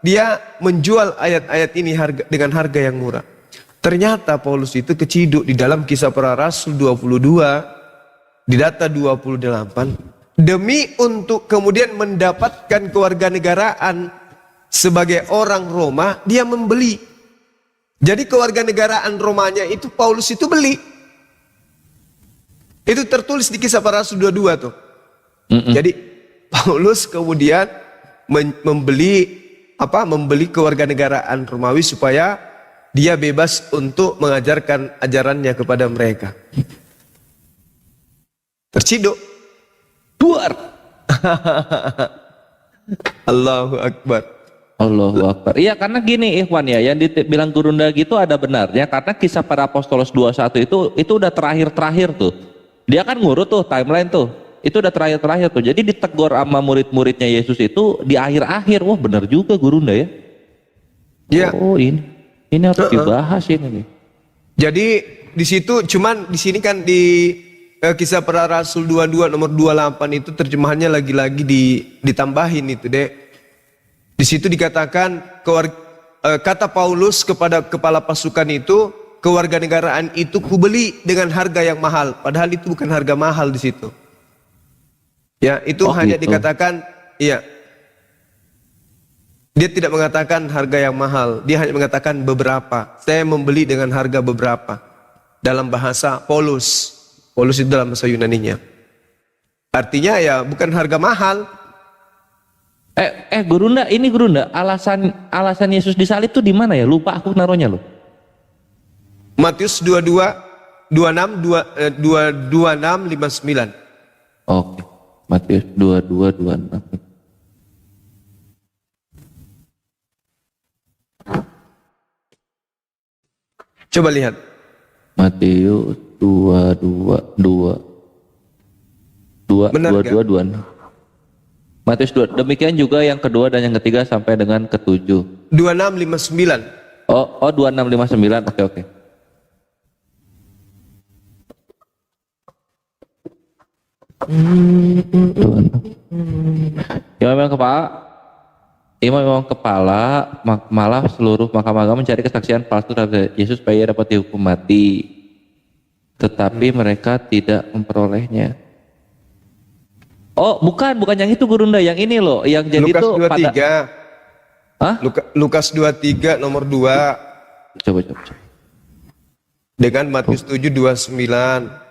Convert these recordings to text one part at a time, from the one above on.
dia menjual ayat-ayat ini dengan harga yang murah. Ternyata Paulus itu keciduk di dalam Kisah Para Rasul 22, di data 28, demi untuk kemudian mendapatkan kewarganegaraan sebagai orang Roma, dia membeli. Jadi kewarganegaraan Romanya itu Paulus itu beli. Itu tertulis di Kisah Para Rasul 22 tuh. Jadi Paulus kemudian membeli kewarganegaraan Romawi supaya dia bebas untuk mengajarkan ajarannya kepada mereka. Terciduk. Duar. Allahu Akbar. Allahu Akbar. Iya, karena gini Ikhwan ya, yang dibilang Gurunda gitu ada benarnya, karena Kisah Para Apostolos 21 itu udah terakhir tuh. Dia kan ngurut tuh timeline tuh. Itu udah terakhir tuh. Jadi ditegur sama murid-muridnya Yesus itu di akhir-akhir. Wah, benar juga Gurunda ya. Ya. Oh, ini harus dibahas ini nih. Jadi di situ cuman di sini kan di Kisah Para Rasul 22 nomor 28 itu terjemahannya lagi-lagi ditambahin itu, Dek. Di situ dikatakan kata Paulus kepada kepala pasukan itu, kewarganegaraan itu kubeli dengan harga yang mahal. Padahal itu bukan harga mahal di situ. Ya, itu hanya gitu. Dikatakan, iya. Dia tidak mengatakan harga yang mahal. Dia hanya mengatakan beberapa. Saya membeli dengan harga beberapa. Dalam bahasa Paulus. Paulus itu dalam bahasa Yunaninya. Artinya ya bukan harga mahal. Gurunda, alasan Yesus disalib itu di mana ya? Lupa aku naruhnya loh. Matius 26 59. Oke. Matius 26. Coba lihat. Matius 22. Matius 2. Demikian juga yang kedua dan yang ketiga sampai dengan ketujuh. 2659. Oh 2659. Oke. Imam kepala malah seluruh mahkamah agama mencari kesaksian palsu terhadap Yesus supaya ia dapat dihukum mati, tetapi mereka tidak memperolehnya. Oh, bukan yang itu Gurunda, yang ini loh, yang jadi Lukas itu 23. Hah? Lukas 23 nomor 2. Coba. Dengan Matius 7:29.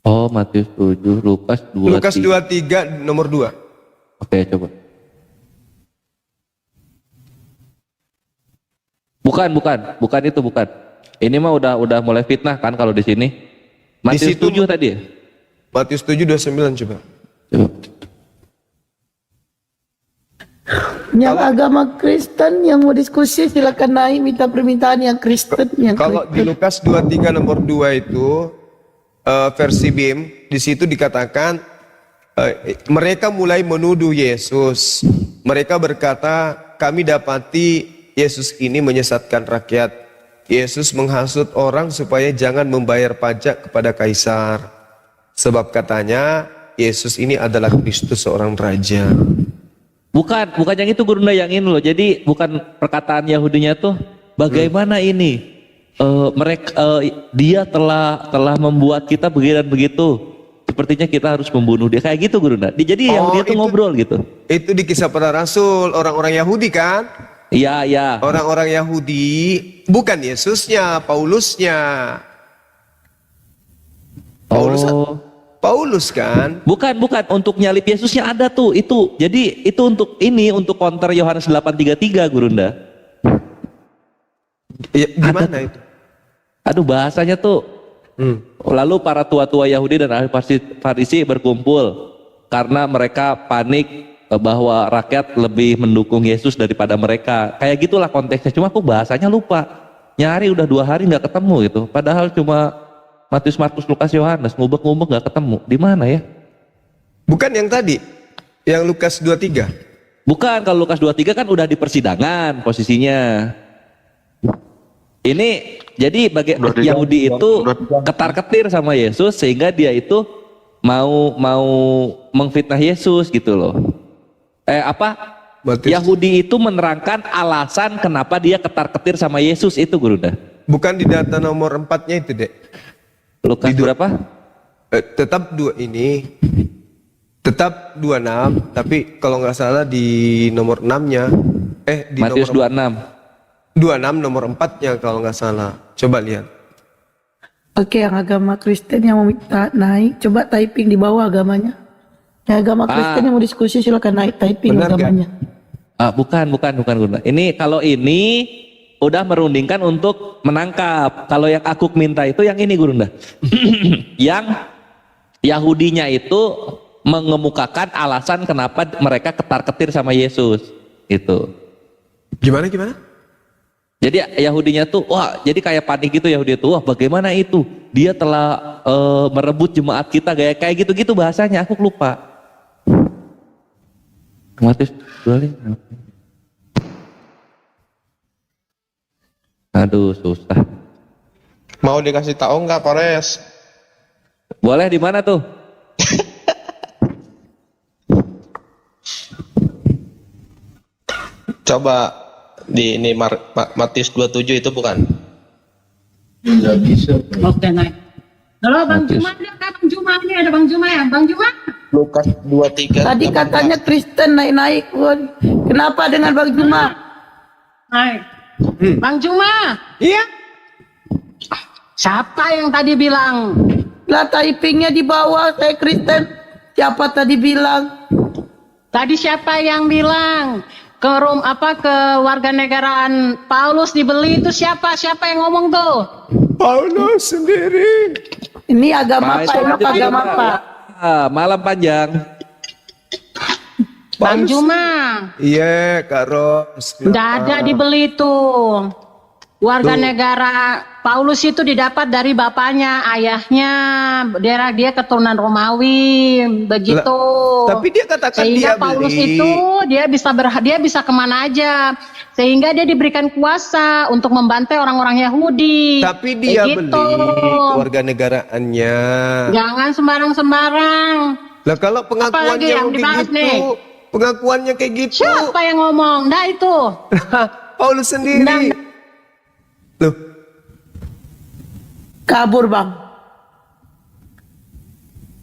Oh, Matius 7, Lukas 23. Lukas 23 nomor 2. Oke, coba. Bukan itu. Ini mah udah mulai fitnah kan kalau di sini. Matius 7 tadi ya? Matius 7:29 coba. Yang agama Kristen yang mau diskusi silakan naik minta permintaan yang Kristen Kalau di Lukas 23 nomor 2 itu versi BIM, di situ dikatakan mereka mulai menuduh Yesus. Mereka berkata, kami dapati Yesus ini menyesatkan rakyat. Yesus menghasut orang supaya jangan membayar pajak kepada kaisar. Sebab katanya Yesus ini adalah Kristus, seorang raja. Bukan yang itu Gurunda, yang ini loh. Jadi bukan perkataan Yahudinya tuh bagaimana ini dia telah membuat kita begini dan begitu. Sepertinya kita harus membunuh dia, kayak gitu Gurunda. Jadi Yahudi itu ngobrol gitu. Itu di Kisah Para Rasul, orang-orang Yahudi kan? Iya. Orang-orang Yahudi, bukan Yesusnya, Paulusnya. Paulus kan? Bukan untuk nyalip Yesusnya ada tuh itu. Jadi itu untuk counter Yohanes 8:33 Gurunda. Ya, gimana itu? Aduh, bahasanya tuh. Lalu para tua-tua Yahudi dan ahli Farisi berkumpul karena mereka panik bahwa rakyat lebih mendukung Yesus daripada mereka. Kayak gitulah konteksnya. Cuma aku bahasanya lupa. Nyari udah 2 hari nggak ketemu gitu. Padahal cuma Matius, Markus, Lukas, Yohanes, ngubek-ngubek nggak ketemu. Di mana ya? Bukan yang tadi, yang Lukas 23. Bukan, kalau Lukas 23 kan udah di persidangan posisinya. Ini jadi Yahudi itu ketar-ketir sama Yesus sehingga dia itu mau mengfitnah Yesus gitu loh. Matius. Yahudi itu menerangkan alasan kenapa dia ketar-ketir sama Yesus itu Gurunda. Bukan di data nomor 4-nya itu, Dek. Lukas berapa? Tetap tetap 26, tapi kalau nggak salah di nomor 6-nya di Matius nomor 26. 26 nomor 4-nya kalau nggak salah. Coba lihat. Oke, yang agama Kristen yang mau minta naik, coba typing di bawah agamanya. Yang agama Kristen yang mau diskusi silakan naik typing Benar, agamanya. Bukan Gurunda. Ini kalau ini udah merundingkan untuk menangkap. Kalau yang aku minta itu yang ini Gurunda. Yang Yahudinya itu mengemukakan alasan kenapa mereka ketar-ketir sama Yesus. Itu. Gimana? Jadi Yahudinya tuh, wah, jadi kayak panik gitu Yahudi itu, wah bagaimana itu? Dia telah merebut jemaat kita kayak gitu-gitu bahasanya, aku lupa. Matius boleh? Aduh, susah. Mau dikasih tahu nggak, Polres? Boleh di mana tuh? Coba di ini Matius 27 itu bukan? Oke, naik. Halo Bang Matius. Juma, ada Bang Juma, ini ada Bang Juma ya, Bang Juma. Lukas 23. Tadi katanya Kristen naik-naik. Kenapa dengan Bang Juma? Naik. Bang Juma, Iya. siapa yang tadi bilang? Lah typingnya di bawah, saya Kristen. Siapa tadi bilang? Tadi siapa yang bilang? Ke warga negaraan Paulus dibeli itu siapa? Siapa yang ngomong tuh? Paulus sendiri. Ini agama Pak, apa? itu Enok lanjut agama dulu, apa? Malam panjang. Bang Juma, Iya, Kak Ros. nggak ada dibeli tuh. Warga Tuh. negara Paulus itu didapat dari bapaknya, ayahnya, dia keturunan Romawi, begitu. Tapi dia katakan Sehingga dia Paulus beli. itu dia bisa kemana aja, sehingga dia diberikan kuasa untuk membantai orang-orang Yahudi. Tapi dia Begitu. beli kewarganegaraannya. Jangan sembarang-sembarang. Lah kalau Apalagi pengakuannya yang kayak dibahas gitu, nih? pengakuannya kayak gitu. Siapa yang ngomong? Nah itu. Paulus sendiri. Nah. Loh, Kabur Bang.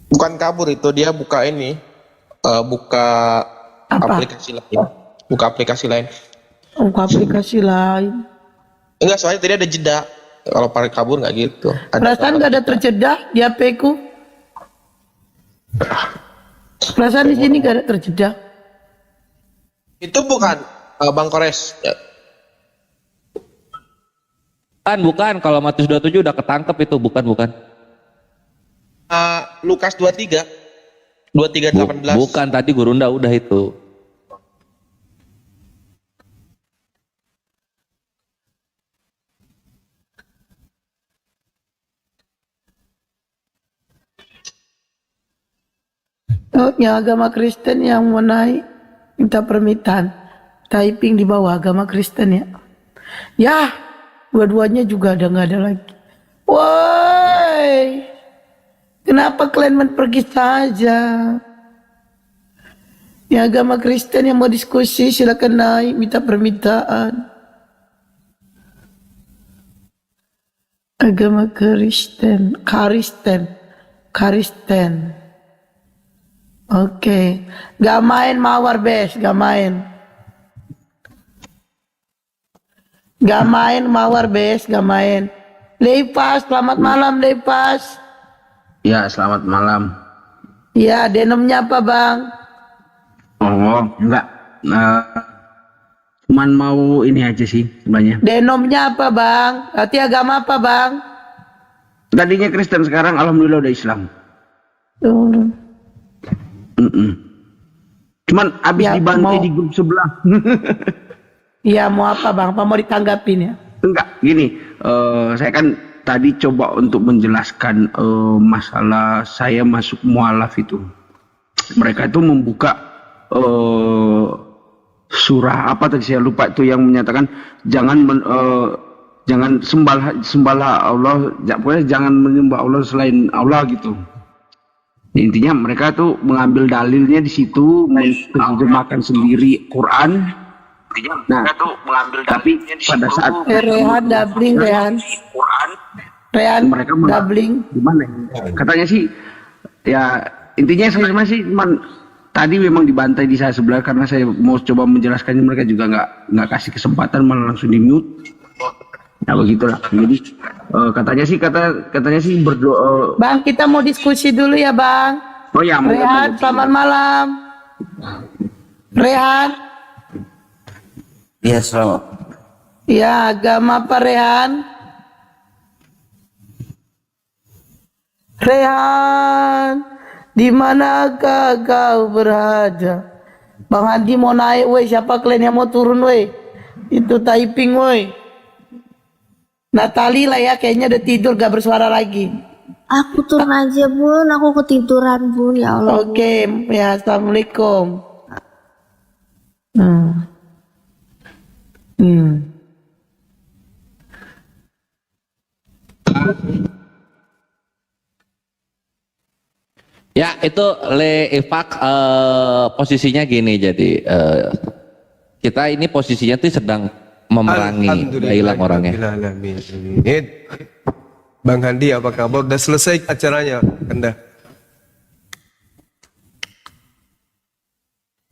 Bukan kabur itu, dia buka ini, buka Apa? aplikasi lain. Buka aplikasi lain. Oh, ke aplikasi lain. Enggak, soalnya tadi ada jeda. Kalau pakai kabur nggak gitu. Perasaan gak ada terjeda di HP ku. Perasaan di sini gak ada terjeda. Itu bukan Bang Kores. Ya. Bukan. Kalau Matius 27 udah ketangkep itu, bukan. Lukas 23. 23:18. Bukan, tadi Gurunda udah itu. Oh, yang agama Kristen yang mau naik minta permintaan. Typing di bawah agama Kristen ya. Ya, dua-duanya juga ada nggak ada lagi. Woi, kenapa kalian pergi saja? Yang agama Kristen yang mau diskusi silakan naik minta permintaan. Agama Kristen. Oke, gak main mawar bes, gak main mawar bes, gak main. Lepas, selamat malam Lepas. Ya, selamat malam. Ya, denomnya apa Bang? Oh, enggak. Cuman mau ini aja sih sebenarnya. Denomnya apa Bang? Berarti agama apa Bang? Tadinya Kristen, sekarang alhamdulillah udah Islam. Oh, Cuman abis Ya, dibantai mau- di grup sebelah. iya mau apa Bang? Apa mau ditanggapin ya? Enggak, gini. Saya kan tadi coba untuk menjelaskan masalah saya masuk mualaf itu. Mereka itu membuka surah apa tadi saya lupa itu yang menyatakan jangan sembahlah Allah, pokoknya jangan menyembah Allah selain Allah gitu. Intinya mereka tuh mengambil dalilnya di situ, menerjemahkan sendiri Quran. Nah, tapi pada saat Rehan doubling Rehan. Rehan mereka malah doubling. gimana ya? Katanya sih ya intinya sebenarnya sih cuman tadi memang dibantai di saya sebelah karena saya mau coba menjelaskannya, mereka juga nggak kasih kesempatan, malah langsung di mute. Ya begitulah. Jadi katanya sih berdoa. Bang, kita mau diskusi dulu ya, Bang. Oh ya, Rehan, selamat malam. Rehan, Iya, selamat. ya agama apa Rehan? Rehan, di manakah kau berada? Bang Andi mau naik, woi. Siapa kalian yang mau turun, woi? Itu typing, woi. Natali lah ya, kayaknya udah tidur gak bersuara lagi. Aku turun aja bun, aku ketiduran bun, ya Allah. Oke, ya assalamualaikum. Hmm. Hmm. Ya itu Le Ifak posisinya gini, jadi kita ini posisinya tuh sedang memerangi hilang orangnya. Alhamdulillah. Bang Handi apa kabar? Udah selesai acaranya, Anda?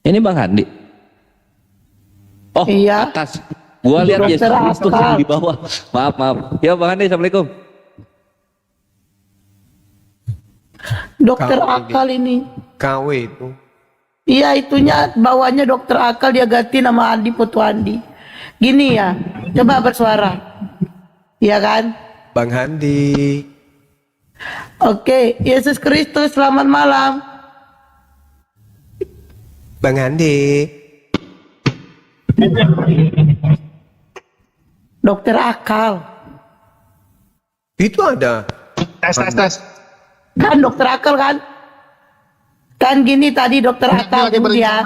Ini Bang Handi. Oh, Iya. atas. Gua lihat Dokter Yesus Kristus Akal. yang di bawah. Maaf. Ya Bang Handi, Assalamualaikum. Dokter KW Akal ini. KW itu. Iya, itunya bawahnya Dokter Akal, dia ganti nama Andi Putu Andi. Gini ya, coba bersuara. Iya kan? Bang Handi. Oke, Yesus Kristus selamat malam. Bang Handi. Dokter Akal. Itu ada. Tes. Kan Dokter Akal kan? Kan gini tadi Dokter Akal lagi dia.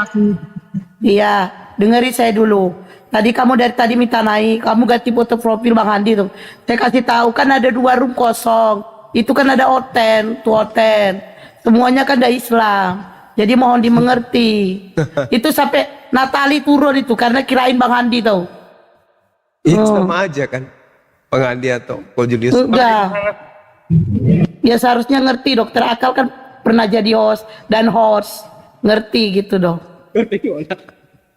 Iya, dengerin saya dulu. Tadi kamu dari tadi minta naik, kamu ganti foto profil Bang Handi tuh. Saya kasih tahu kan ada 2 room kosong. Itu kan ada oten, tuh oten. Semuanya kan dari Islam. Jadi mohon dimengerti. Itu sampai Natali turun itu karena kirain Bang Handi tuh. Itu sama aja kan. Bang Handi atau Ko Julius. Enggak. Ya seharusnya ngerti, Dokter Akal kan pernah jadi host dan host. Ngerti gitu dong.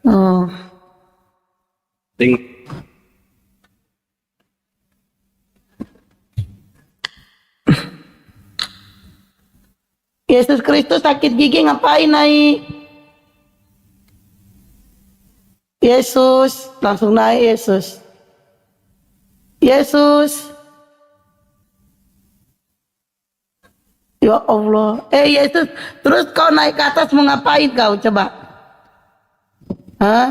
Oh. Yesus Kristus sakit gigi ngapain naik? Yesus, langsung naik Yesus. Yesus. Ya Allah. Yesus, terus kau naik ke atas mau ngapain kau coba? Hah?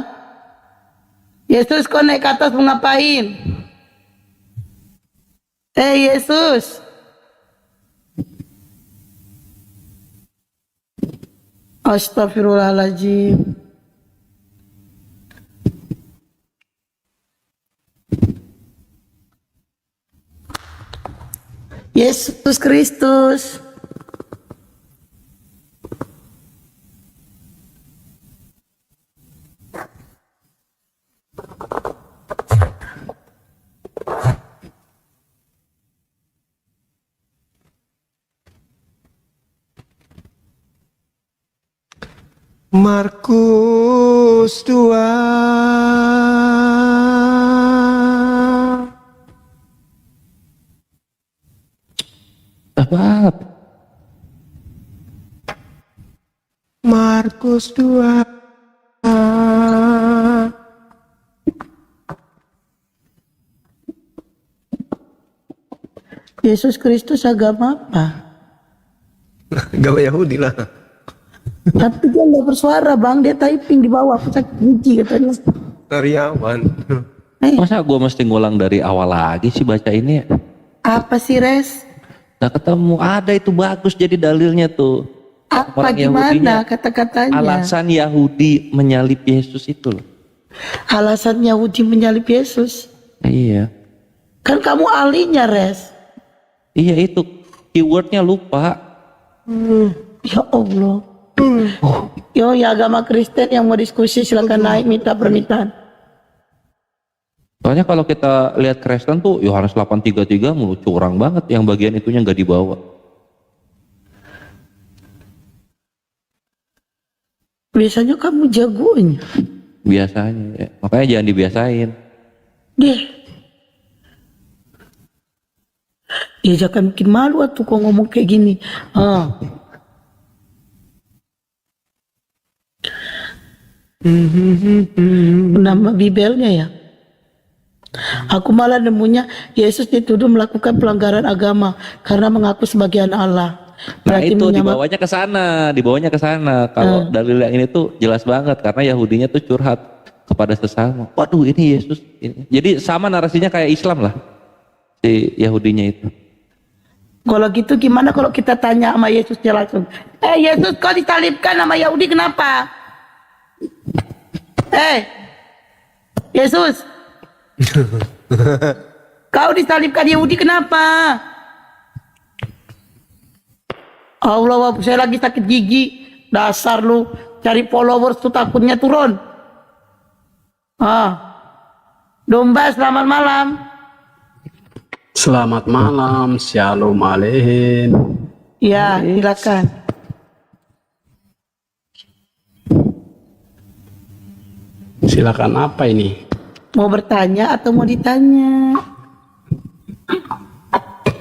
Yesus, kau naik ke atas mau ngapain? Yesus. Astagfirullahaladzim. Yesus Kristus. Markus 2. Apa? Markus 2. Yesus Kristus agama apa? Gak Yahudi lah. Tapi dia nggak bersuara bang, dia typing di bawah, aku sakit gigi katanya. Karyawan. Masa gua mesti ngulang dari awal lagi sih baca ini ya? Apa sih Res? Nggak ketemu. Ada itu bagus jadi dalilnya tuh. Apa Orang gimana Yahudinya, kata-katanya? alasan Yahudi menyalib Yesus itu loh. Alasan Yahudi menyalib Yesus. Iya. Kan kamu ahlinya Res. Iya itu keywordnya lupa. Ya Allah. Yo, ya agama Kristen yang mau diskusi silakan naik minta permintaan. Soalnya kalau kita lihat Kristen tuh Yohanes 8:33 mulu curang banget, yang bagian itunya nggak dibawa. Biasanya kamu jagonya. Biasanya ya. Makanya jangan dibiasain. Deh. Ya jangan bikin malu atuh kok ngomong kayak gini. Nama Bibelnya ya. Aku malah nemunya Yesus dituduh melakukan pelanggaran agama karena mengaku sebagai anak Allah. Nah Berarti itu menyamak- dibawanya ke sana. Kalau dalil yang ini tuh jelas banget karena Yahudinya tuh curhat kepada sesama. Waduh ini Yesus. Ini. Jadi sama narasinya kayak Islam lah si Yahudinya itu. Kalau gitu gimana kalau kita tanya sama Yesusnya langsung? Yesus kau disalibkan sama Yahudi kenapa? Yesus. Kau disalibkan Yahudi kenapa? Allah, saya lagi sakit gigi. Dasar lu cari followers tuh takutnya turun. Domba selamat malam. Selamat malam, shalom aleichem. Ya, silakan. Silakan apa ini? Mau bertanya atau mau ditanya?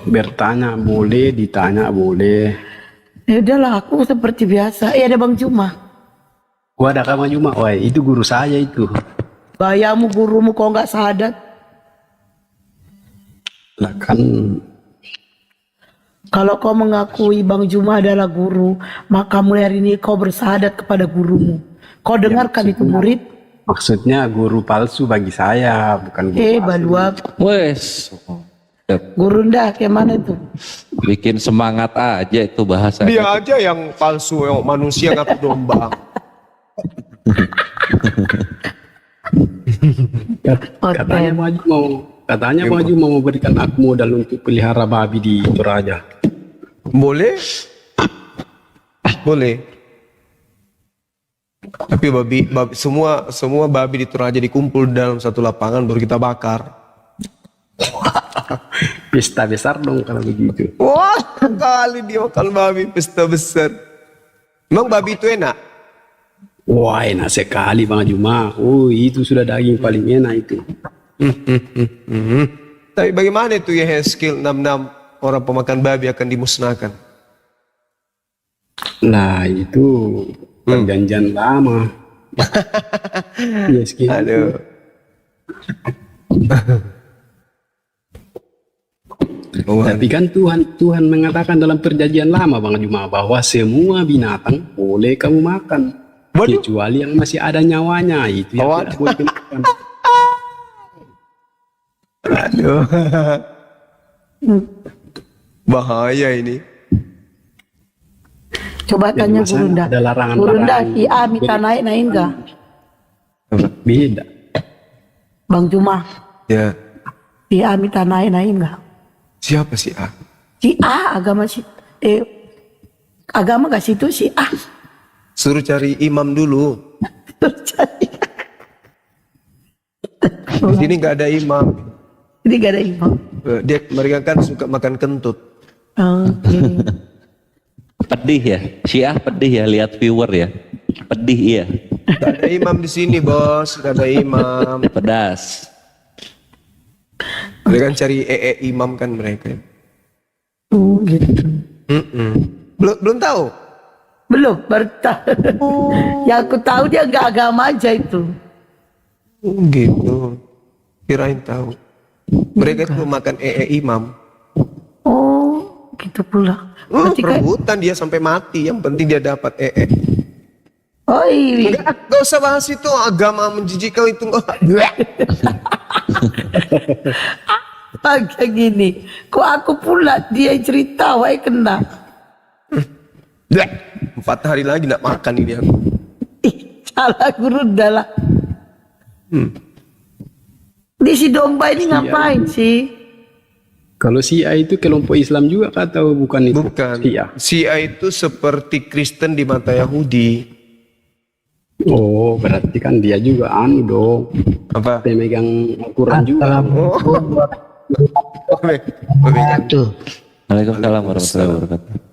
Bertanya boleh, ditanya boleh. Ya udahlah, aku seperti biasa. Ada Bang Juma. Gua ada kamu cuma, wah itu guru saya itu. Bayamu gurumu kok nggak sahadat? Lah kan Kalau kau mengakui Bang Juma adalah guru, maka mulai hari ini kau bersahadat kepada gurumu. Kau dengarkan itu murid? maksudnya guru palsu bagi saya, bukan guru asli. Baluap. Wes, Guru ndak kayak mana itu? bikin semangat aja itu bahasa. Dia aja yang palsu, yang manusia ngaku domba. Katanya maju mau memberikan aku modal untuk pelihara babi di Toraja. Boleh? Boleh. Tapi semua babi di Toraja dikumpul dalam satu lapangan baru kita bakar. Pesta besar dong kalau begitu. Wah, kali dia makan babi pesta besar. Emang babi itu enak? Wah enak sekali Bang Juma. Oh itu sudah daging paling enak itu. Tapi bagaimana itu ya skill 66 orang pemakan babi akan dimusnahkan? Nah itu perjanjian lama. Yes, gitu. Aduh. Tapi kan Tuhan mengatakan dalam perjanjian lama Bang Juma bahwa semua binatang boleh kamu makan. Waduh. Kecuali yang masih ada nyawanya itu yang tidak boleh dimakan. Aduh. Bahaya ini. Coba tanya masa Guru ndak. ada larangan-larangan. Guru ndak, IA minta naik enggak? Beda. Bang Juma, Ya. IA minta naik enggak? Siapa sih A? Si A agama si agama gak situ si A. Suruh cari imam dulu. Terjadi. Di sini nggak ada imam. Ini gak ada imam. Mereka kan suka makan kentut. Oke. Pedih ya, Syiah pedih ya, lihat viewer ya, pedih iya, Gak ada imam di sini bos, gak ada imam. pedas. Mereka kan cari imam kan mereka. Gitu. Belum tahu. Belum, baru tahu. Yang aku tahu dia nggak agama aja itu. Gitu. Kirain tahu. Mereka itu makan imam. Oh, gitu pula. Berarti kayak, Rebutan dia sampai mati. Yang penting dia dapat oh iya. Gak usah bahas itu, agama menjijikkan itu. Kayak gini. Kok aku pula dia cerita, wah kena. 4 hari lagi nak makan ini aku. Salah guru dah lah. Di si domba ini ngapain sih? Kalau Syiah itu kelompok Islam juga kah atau bukan itu? Bukan. Syiah. Syiah itu seperti Kristen di mata Yahudi. Oh, berarti kan dia juga anu dong, Apa? pemegang Al-Quran juga. Oh. Pemegang. Waalaikumsalam warahmatullahi wabarakatuh.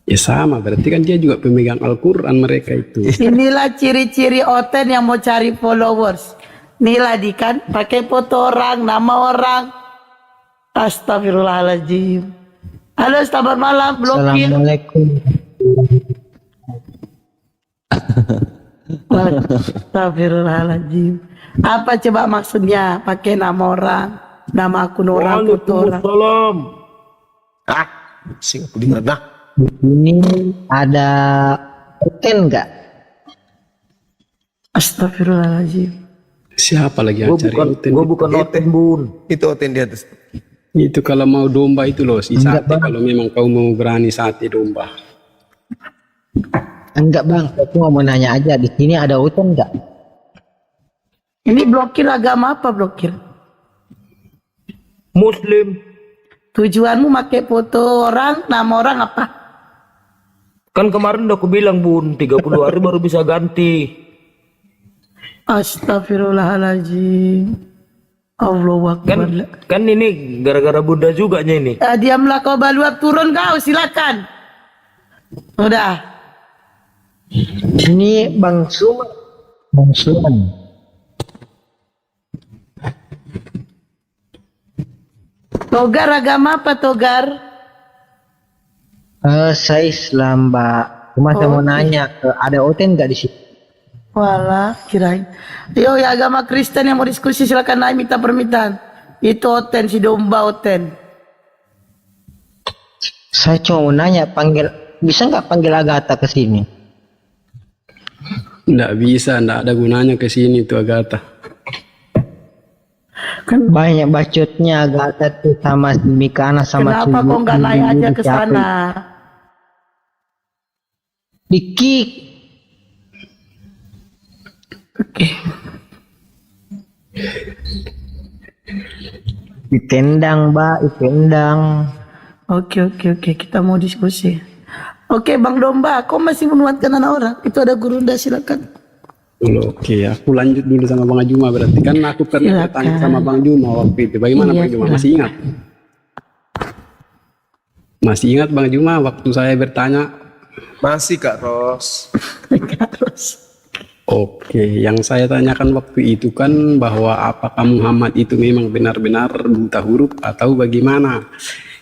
Ya sama, berarti kan dia juga pemegang Al-Quran mereka itu. Inilah ciri-ciri Oten yang mau cari followers. Inilah di kan pakai foto orang, nama orang. Astagfirullahaladzim. Halo, selamat malam, blokir. Assalamualaikum. Astagfirullahaladzim. Apa coba maksudnya pakai nama orang, nama akun orang, foto orang? Ah, sing aku dengar nah. Ini ada Oten nggak? Astagfirullahaladzim. Siapa lagi yang cari Oten? Gue bukan Oten bun. Itu Oten di atas. Itu kalau mau domba itu loh, si sate. Kalau memang kau mau berani sate domba. Enggak bang, aku mau nanya aja di sini ada Oten nggak? Ini blokir agama apa blokir? Muslim. Tujuanmu pakai foto orang, nama orang apa? Kan kemarin udah aku bilang bun, 30 hari baru bisa ganti. Astagfirullahaladzim. Allahu Akbar. Kan ini gara-gara bunda juga ini. Diamlah kau baluap, turun kau, silakan. Udah. Ini Bang Suman. Bang Suman. Togar agama apa Togar? Saya Islam mbak. Cuma saya mau nanya, ada Oten nggak di sini? Walah, kirain. Yo, ya agama Kristen yang mau diskusi silakan naik minta permintaan. Itu Oten, si domba Oten. Saya cuma mau nanya, bisa nggak panggil Agatha ke sini? Nggak bisa, nggak ada gunanya ke sini itu Agatha. Kan banyak bacotnya Agatha tuh sama si Mikana sama Kenapa kok nggak naik aja ke sana? Dikik. Oke. Ditendang mbak, ditendang. Oke, kita mau diskusi. Oke, Bang Domba, kau masih menuatkan anak orang? Itu ada Gurunda, silakan. Oke, aku lanjut dulu sama Bang Juma. Berarti kan aku pernah bertanya sama Bang Juma waktu itu. Bagaimana Bang Juma? Masih ingat? Masih ingat Bang Juma waktu saya bertanya? Masih Kak Ros. Oke, yang saya tanyakan waktu itu kan bahwa apakah Muhammad itu memang benar-benar buta huruf atau bagaimana?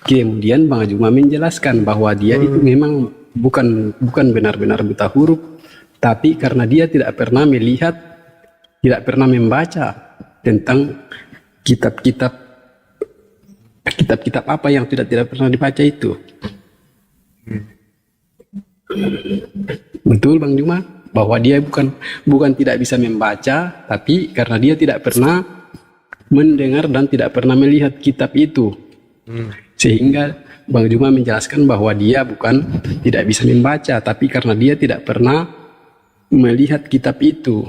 Kemudian Bang Juma menjelaskan bahwa dia itu memang bukan benar-benar buta huruf, tapi karena dia tidak pernah melihat, tidak pernah membaca tentang kitab-kitab apa yang tidak pernah dibaca itu. Betul Bang Juma, bahwa dia bukan tidak bisa membaca, tapi karena dia tidak pernah mendengar dan tidak pernah melihat kitab itu. Sehingga Bang Juma menjelaskan bahwa dia bukan tidak bisa membaca, tapi karena dia tidak pernah melihat kitab itu.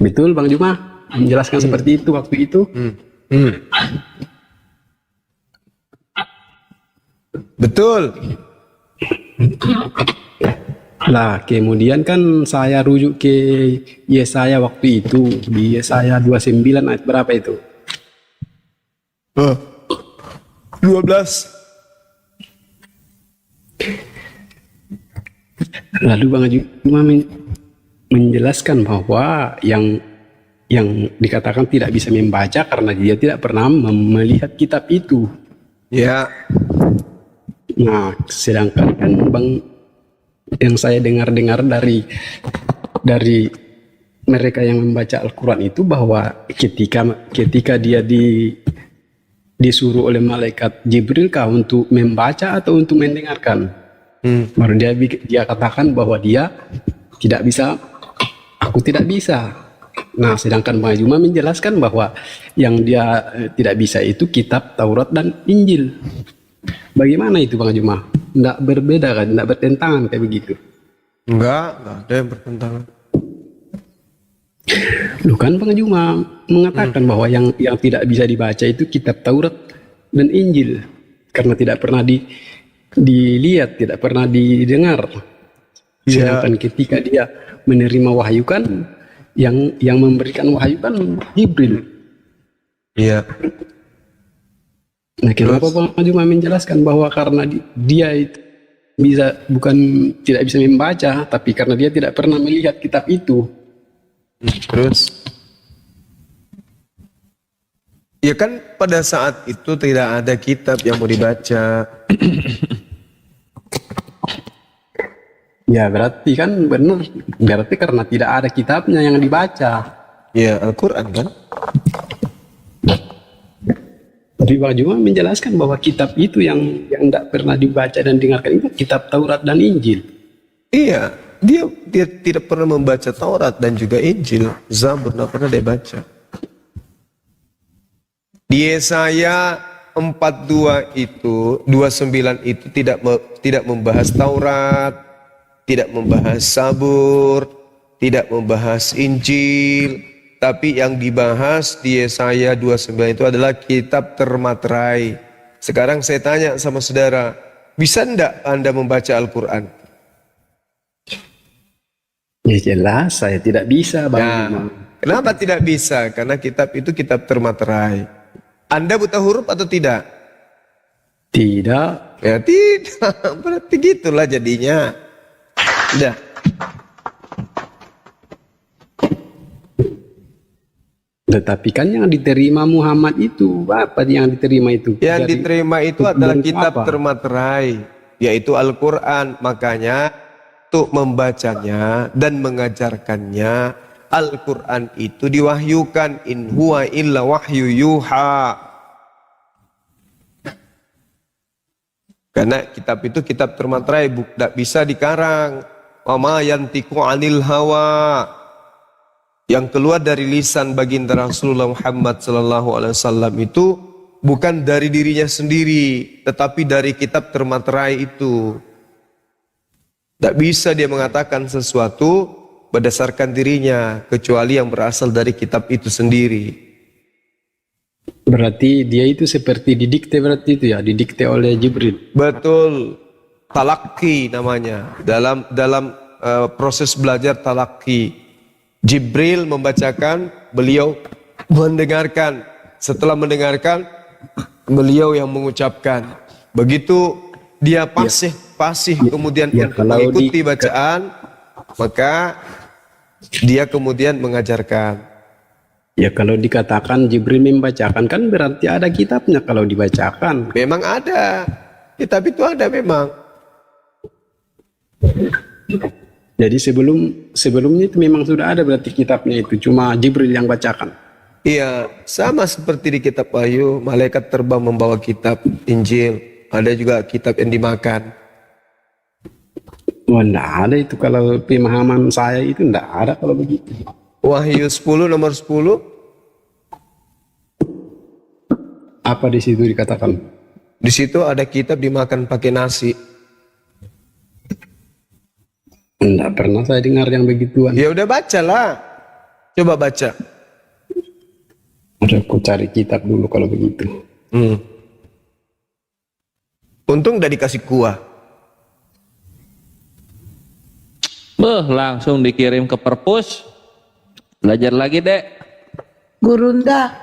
Betul Bang Juma menjelaskan seperti itu waktu itu? Betul. Lah kemudian kan saya rujuk ke Yesaya waktu itu, di Yesaya 29 ayat berapa itu? 12. Lalu Bang Juma menjelaskan bahwa yang dikatakan tidak bisa membaca karena dia tidak pernah melihat kitab itu. Ya. Nah, sedangkan kan Bang, yang saya dengar dari mereka yang membaca Al-Quran itu bahwa ketika dia disuruh oleh malaikat Jibril kah untuk membaca atau untuk mendengarkan, baru dia katakan bahwa dia tidak bisa, aku tidak bisa. Nah, sedangkan Bang Juma menjelaskan bahwa yang dia tidak bisa itu kitab Taurat dan Injil. Bagaimana itu Bang Juma? Tidak berbeda kan? Tidak bertentangan kayak begitu? Enggak ada yang bertentangan. Loh kan Bang Juma mengatakan bahwa yang tidak bisa dibaca itu kitab Taurat dan Injil karena tidak pernah dilihat, tidak pernah didengar. Sedangkan ketika dia menerima wahyu kan yang memberikan wahyu kan Jibril. Iya. Nah, kenapa Bang Juma menjelaskan bahwa karena dia itu tidak bisa membaca, tapi karena dia tidak pernah melihat kitab itu. Terus ya kan pada saat itu tidak ada kitab yang mau dibaca. Ya berarti kan benar, berarti karena tidak ada kitabnya yang dibaca. Ya Al-Quran kan. Tapi Bang Juma menjelaskan bahwa kitab itu yang tidak pernah dibaca dan dengarkan itu kitab Taurat dan Injil. Iya, dia tidak pernah membaca Taurat dan juga Injil. Zabur tidak pernah dia baca. Di Yesaya 42 itu, 29 itu tidak membahas Taurat, tidak membahas Zabur, tidak membahas Injil. Tapi yang dibahas di Yesaya 29 itu adalah kitab termaterai. Sekarang saya tanya sama saudara, bisa enggak Anda membaca Al-Quran? Ya jelas saya tidak bisa Bang. Nah, kenapa tidak bisa? Karena kitab itu kitab termaterai. Anda buta huruf atau tidak? Tidak. Ya tidak, berarti gitulah jadinya. Udah. Tetapi kan yang diterima Muhammad itu apa yang diterima itu? Yang diterima itu adalah kitab apa? termaterai, yaitu Al-Quran. Makanya untuk membacanya dan mengajarkannya, Al-Quran itu diwahyukan. In huwa illa wahyu yuha. Karena kitab itu kitab termaterai, tidak bisa dikarang. Wa ma yantiqu anil hawa. Yang keluar dari lisan baginda Rasulullah Muhammad SAW itu bukan dari dirinya sendiri, tetapi dari kitab termaterai itu. Tidak bisa dia mengatakan sesuatu berdasarkan dirinya, kecuali yang berasal dari kitab itu sendiri. Berarti dia itu seperti didikte berarti itu ya, didikte oleh Jibril. Betul, talaki namanya. Dalam proses belajar talaki, Jibril membacakan, beliau mendengarkan. Setelah mendengarkan, beliau yang mengucapkan. Begitu dia fasih kemudian untuk mengikuti bacaan, maka dia kemudian mengajarkan. Ya kalau dikatakan Jibril membacakan kan berarti ada kitabnya kalau dibacakan. Memang ada, kitab itu ada memang. Jadi sebelumnya itu memang sudah ada berarti kitabnya itu, cuma Jibril yang bacakan. Iya, sama seperti di kitab Wahyu, malaikat terbang membawa kitab Injil, ada juga kitab yang dimakan. Wah, enggak ada itu kalau pemahaman saya itu enggak ada kalau begitu. Wahyu 10 nomor 10. Apa di situ dikatakan? Di situ ada kitab dimakan pakai nasi. Enggak pernah saya dengar yang begituan. Ya udah bacalah. Coba baca. Udah aku cari kitab dulu kalau begitu. Untung udah dikasih kuah. Langsung dikirim ke perpus. Belajar lagi, Dek. Gurunda,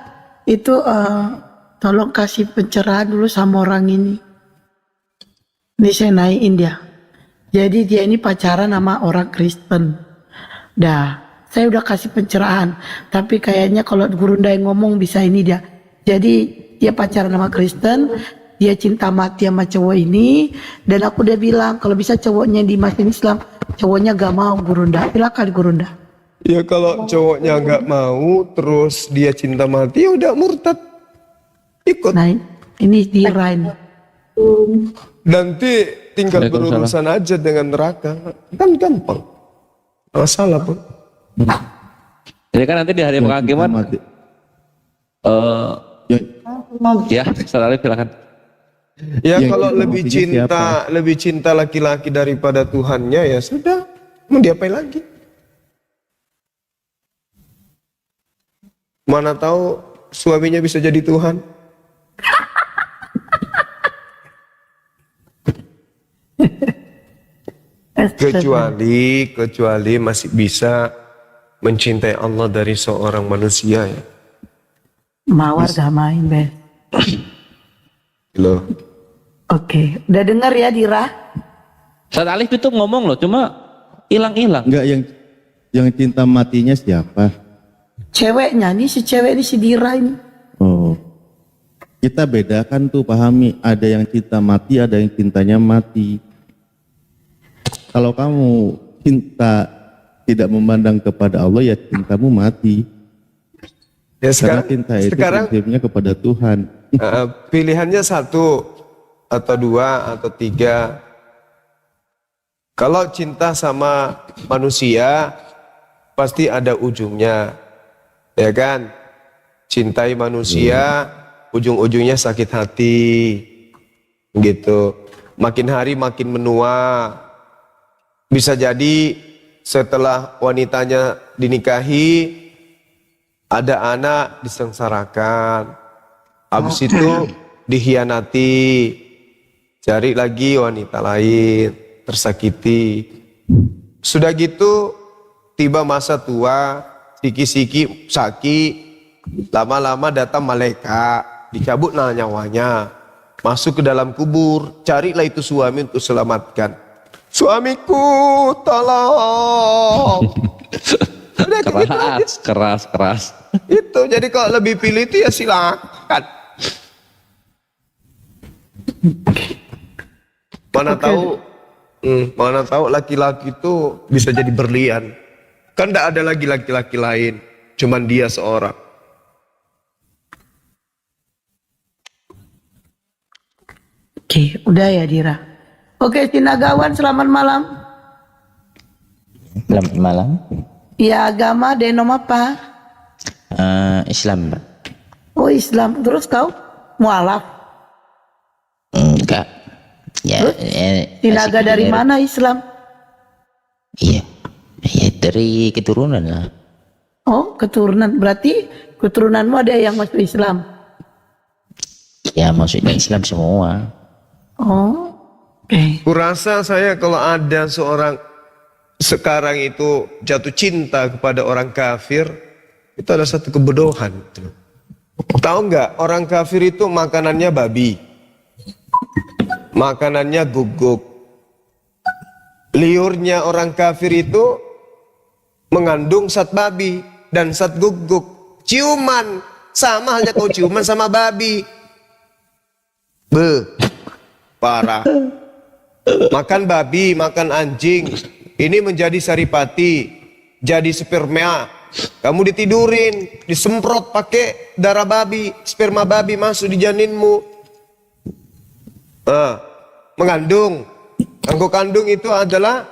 itu tolong kasih pencerahan dulu sama orang ini. Ini saya naikin dia. Jadi dia ini pacaran sama orang Kristen. Dah, saya udah kasih pencerahan. Tapi kayaknya kalau Gurunda yang ngomong bisa ini dia. Jadi dia pacaran sama Kristen. Dia cinta mati sama cowok ini. Dan aku udah bilang kalau bisa cowoknya dimasukin Islam. Cowoknya gak mau Gurunda. Silakan Gurunda. Ya kalau cowoknya nggak mau, terus dia cinta mati, ya udah murtad. Ikut. Nah, ini di Rain. Nanti tinggal berurusan aja dengan neraka. Kan gampang. Masalah pun. Jadi kan nanti di hari penghakiman. Ya, Saudara silakan. Ya kalau lebih cinta laki-laki daripada Tuhannya, ya sudah. Mau diapain lagi? Mana tahu suaminya bisa jadi Tuhan. Kecuali masih bisa mencintai Allah dari seorang manusia ya. Mawar gak main, Be. Loh. Oke, udah dengar ya Dira? Ustaz Alif itu ngomong loh, cuma hilang-hilang. Enggak, yang cinta matinya siapa? Ceweknya nih, si cewek ini si Dira ini. Oh. Kita bedakan tuh, pahami, ada yang cinta mati, ada yang cintanya mati. Kalau kamu cinta tidak memandang kepada Allah, ya cintamu mati. Ya Karena cinta itu prinsipnya kepada Tuhan. Pilihannya 1 atau 2 atau 3. Kalau cinta sama manusia pasti ada ujungnya, ya kan? Cintai manusia, ujung-ujungnya sakit hati, gitu. Makin hari makin menua. Bisa jadi setelah wanitanya dinikahi, ada anak disengsarakan, habis itu dihianati, cari lagi wanita lain, tersakiti. Sudah gitu tiba masa tua, siki-siki sakit, lama-lama datang malaikat, dicabut nyawanya, masuk ke dalam kubur, carilah itu suami untuk selamatkan. Suamiku, tolong. Udah gitu keras. Itu jadi kalau lebih pilih itu ya silakan. Mana tahu laki-laki itu bisa jadi berlian. Kan tidak ada lagi laki-laki lain, cuman dia seorang. Oke, udah ya Dira. Oke, Sinagawan, selamat malam. Selamat malam. Ya, agama denom apa? Islam, Mbak. Oh, Islam. Terus kau mualaf? Enggak. Ya, Sinaga dari mana Islam? Iya. Ya, dari keturunan lah. Oh, keturunan. Berarti keturunanmu ada yang masuk Islam? Ya, maksudnya Islam semua. Oh, oke. Kurasa saya kalau ada seorang sekarang itu jatuh cinta kepada orang kafir, itu ada satu kebodohan. Tahu nggak, orang kafir itu makanannya babi, makanannya guguk. Liurnya orang kafir itu mengandung zat babi dan zat guguk. Ciuman, sama halnya kau ciuman sama babi. Parah. Makan babi, makan anjing, ini menjadi saripati, jadi sperma. Kamu ditidurin, disemprot pakai darah babi, sperma babi masuk di janinmu. Mengandung. Yang kau kandung itu adalah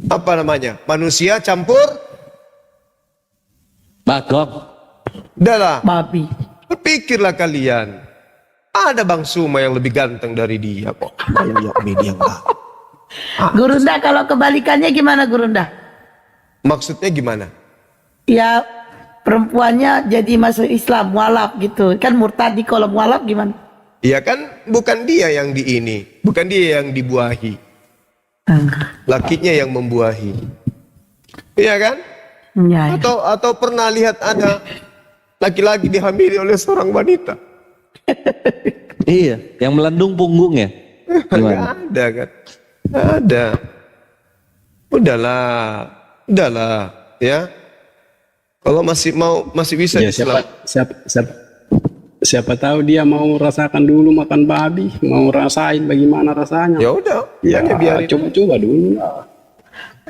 apa namanya? Manusia campur bagong. Udahlah. Babi. Berpikirlah kalian. Ada Bang Suma yang lebih ganteng dari dia kok. Yang Gurunda, kalau kebalikannya gimana Gurunda? Maksudnya gimana? Ya, perempuannya jadi masuk Islam, mualaf gitu. Kan murtadi, kalau mualaf gimana? Ya kan bukan dia yang di ini, bukan dia yang dibuahi. Lakinya yang membuahi. Iya kan? Ya, ya. Atau pernah lihat ada laki-laki dihamili oleh seorang wanita? Iya, yang melendung punggungnya. Gimana? Nggak ada kan? Nggak ada. Udahlah, ya. Kalau masih bisa Ya, siapa tahu dia mau rasakan dulu makan babi, mau rasain bagaimana rasanya. Ya udah, Ya, biarin. coba-coba dulu.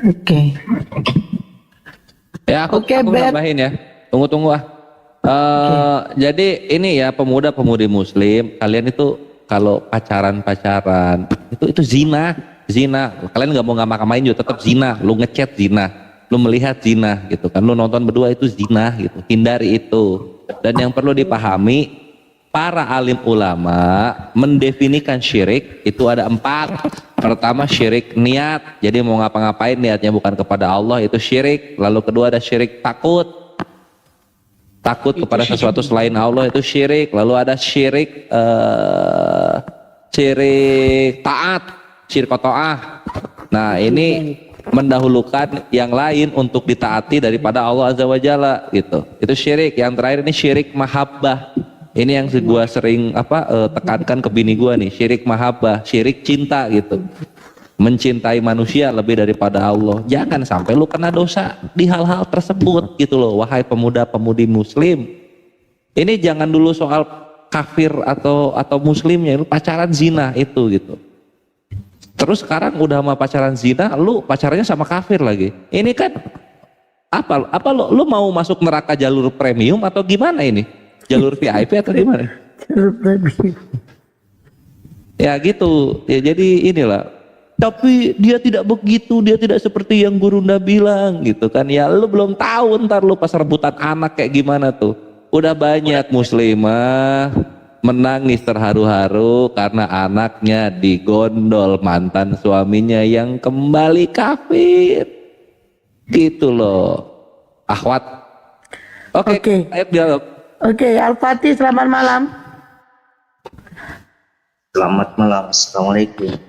Oke. Ya aku Bet. nambahin ya. Tunggu ah. Jadi ini ya pemuda-pemudi muslim, kalian itu kalau pacaran itu zina. Kalian nggak mau ngapa-ngapain juga tetap zina. Lu ngechat zina, lu melihat zina gitu kan, lu nonton berdua itu zina gitu. Hindari itu. Dan yang perlu dipahami, para alim ulama mendefinikan syirik itu ada 4. Pertama syirik niat, jadi mau ngapa-ngapain niatnya bukan kepada Allah, itu syirik. Lalu kedua ada syirik takut. Takut kepada sesuatu selain Allah itu syirik. Lalu ada syirik syirik taat, syirik ta'ah. Nah, ini mendahulukan yang lain untuk ditaati daripada Allah Azza wa Jalla gitu. Itu syirik. Yang terakhir ini syirik mahabbah. Ini yang gua sering tekankan ke bini gua nih, syirik mahabbah, syirik cinta gitu. Mencintai manusia lebih daripada Allah. Jangan sampai lu kena dosa di hal-hal tersebut gitu loh, wahai pemuda-pemudi muslim. Ini jangan dulu soal kafir atau muslimnya, lu pacaran zina itu gitu. Terus sekarang udah sama pacaran zina, lu pacarannya sama kafir lagi. Ini kan apa lu mau masuk neraka jalur premium atau gimana ini? Jalur VIP atau gimana? Jalur premium. Ya gitu. Ya jadi inilah. Tapi dia tidak begitu, dia tidak seperti yang Gurunda bilang gitu kan. Ya lu belum tahu ntar lu pas rebutan anak kayak gimana tuh. Udah banyak muslimah menangis terharu-haru karena anaknya digondol mantan suaminya yang kembali kafir. Gitu loh. Akhwat. Oke. Ayo dialog. Oke, Al-Fatih, selamat malam. Selamat malam, Assalamualaikum.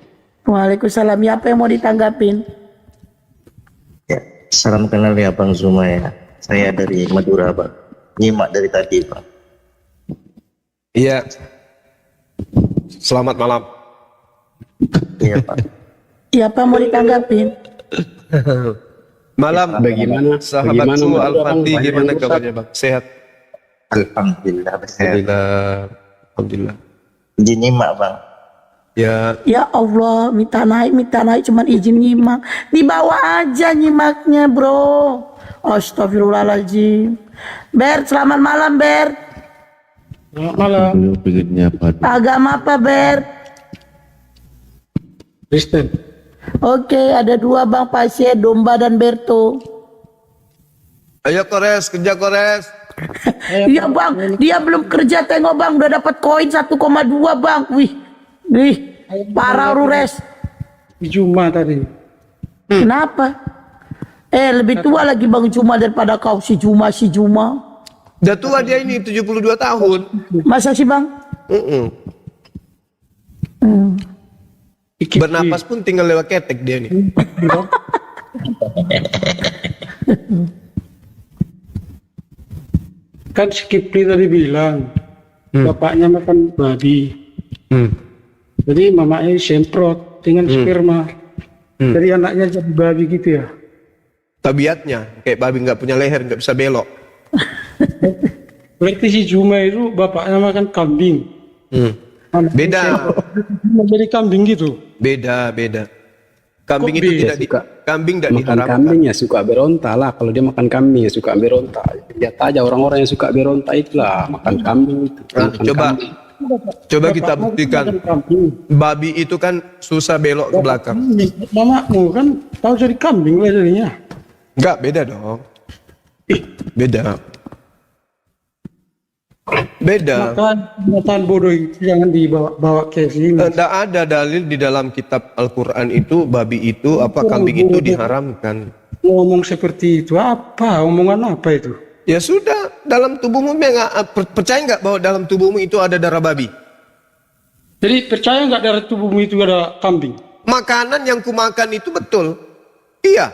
Waalaikumsalam. Ya, apa yang mau ditanggapin? Ya, salam kenal ya Bang Zuma ya. Saya dari Madura, Bang. Nyimak dari tadi, Bang. Iya. Selamat malam. Iya, Pak. Ya, apa yang mau ditanggapin? Malam. Bagaimana? Sahabatku Al-Fatih, gimana kabarnya Bang? Sehat? Alhamdulillah, Alhamdulillah. Izin nyimak, Bang. Ya. Ya Allah, minta naik cuman izin nyimak. Dibawa aja nyimaknya, bro. Astagfirullahaladzim. Ber, selamat malam, Ber. Selamat malam. Agama apa, Ber? Kristen. Oke, ada dua Bang, Pasien, Domba dan Berto. Ayo Kores, kerja Kores. Iya Bang, dia belum kerja, tengok Bang, udah dapat koin 1,2 Bang. Wih, parah Rures. Juma tadi. Kenapa? Lebih tua lagi Bang Juma daripada kau, si Juma. Udah tua dia ini, 72 tahun. Masa sih Bang? Bernapas pun tinggal lewat ketek dia nih. Kan Skipli tadi bilang bapaknya makan babi, jadi mamanya semprot dengan sperma, jadi anaknya jadi babi gitu ya. Tabiatnya kayak babi, nggak punya leher, nggak bisa belok. Berarti si Juma itu bapaknya makan kambing. Beda. Jadi kambing gitu. Beda. Kambing itu kambing tidak diharamkan. Kambing ya suka beronta lah. Kalau dia makan kambing ya suka beronta. Lihat aja orang-orang yang suka beronta itulah makan kambing itu. Coba kita buktikan. Babi itu kan susah belok ke belakang. Mamamu kan tahu jadi kambing lah jadinya. Enggak, beda dong. Beda. Makan bodoh itu jangan dibawa ke sini. Tidak ada dalil di dalam kitab Al-Quran itu babi itu kambing itu diharamkan. Ngomong seperti itu apa? Omongan apa itu? Ya sudah, dalam tubuhmu percaya nggak bahwa dalam tubuhmu itu ada darah babi? Jadi percaya nggak darah tubuhmu itu ada kambing? Makanan yang kumakan itu betul. Iya.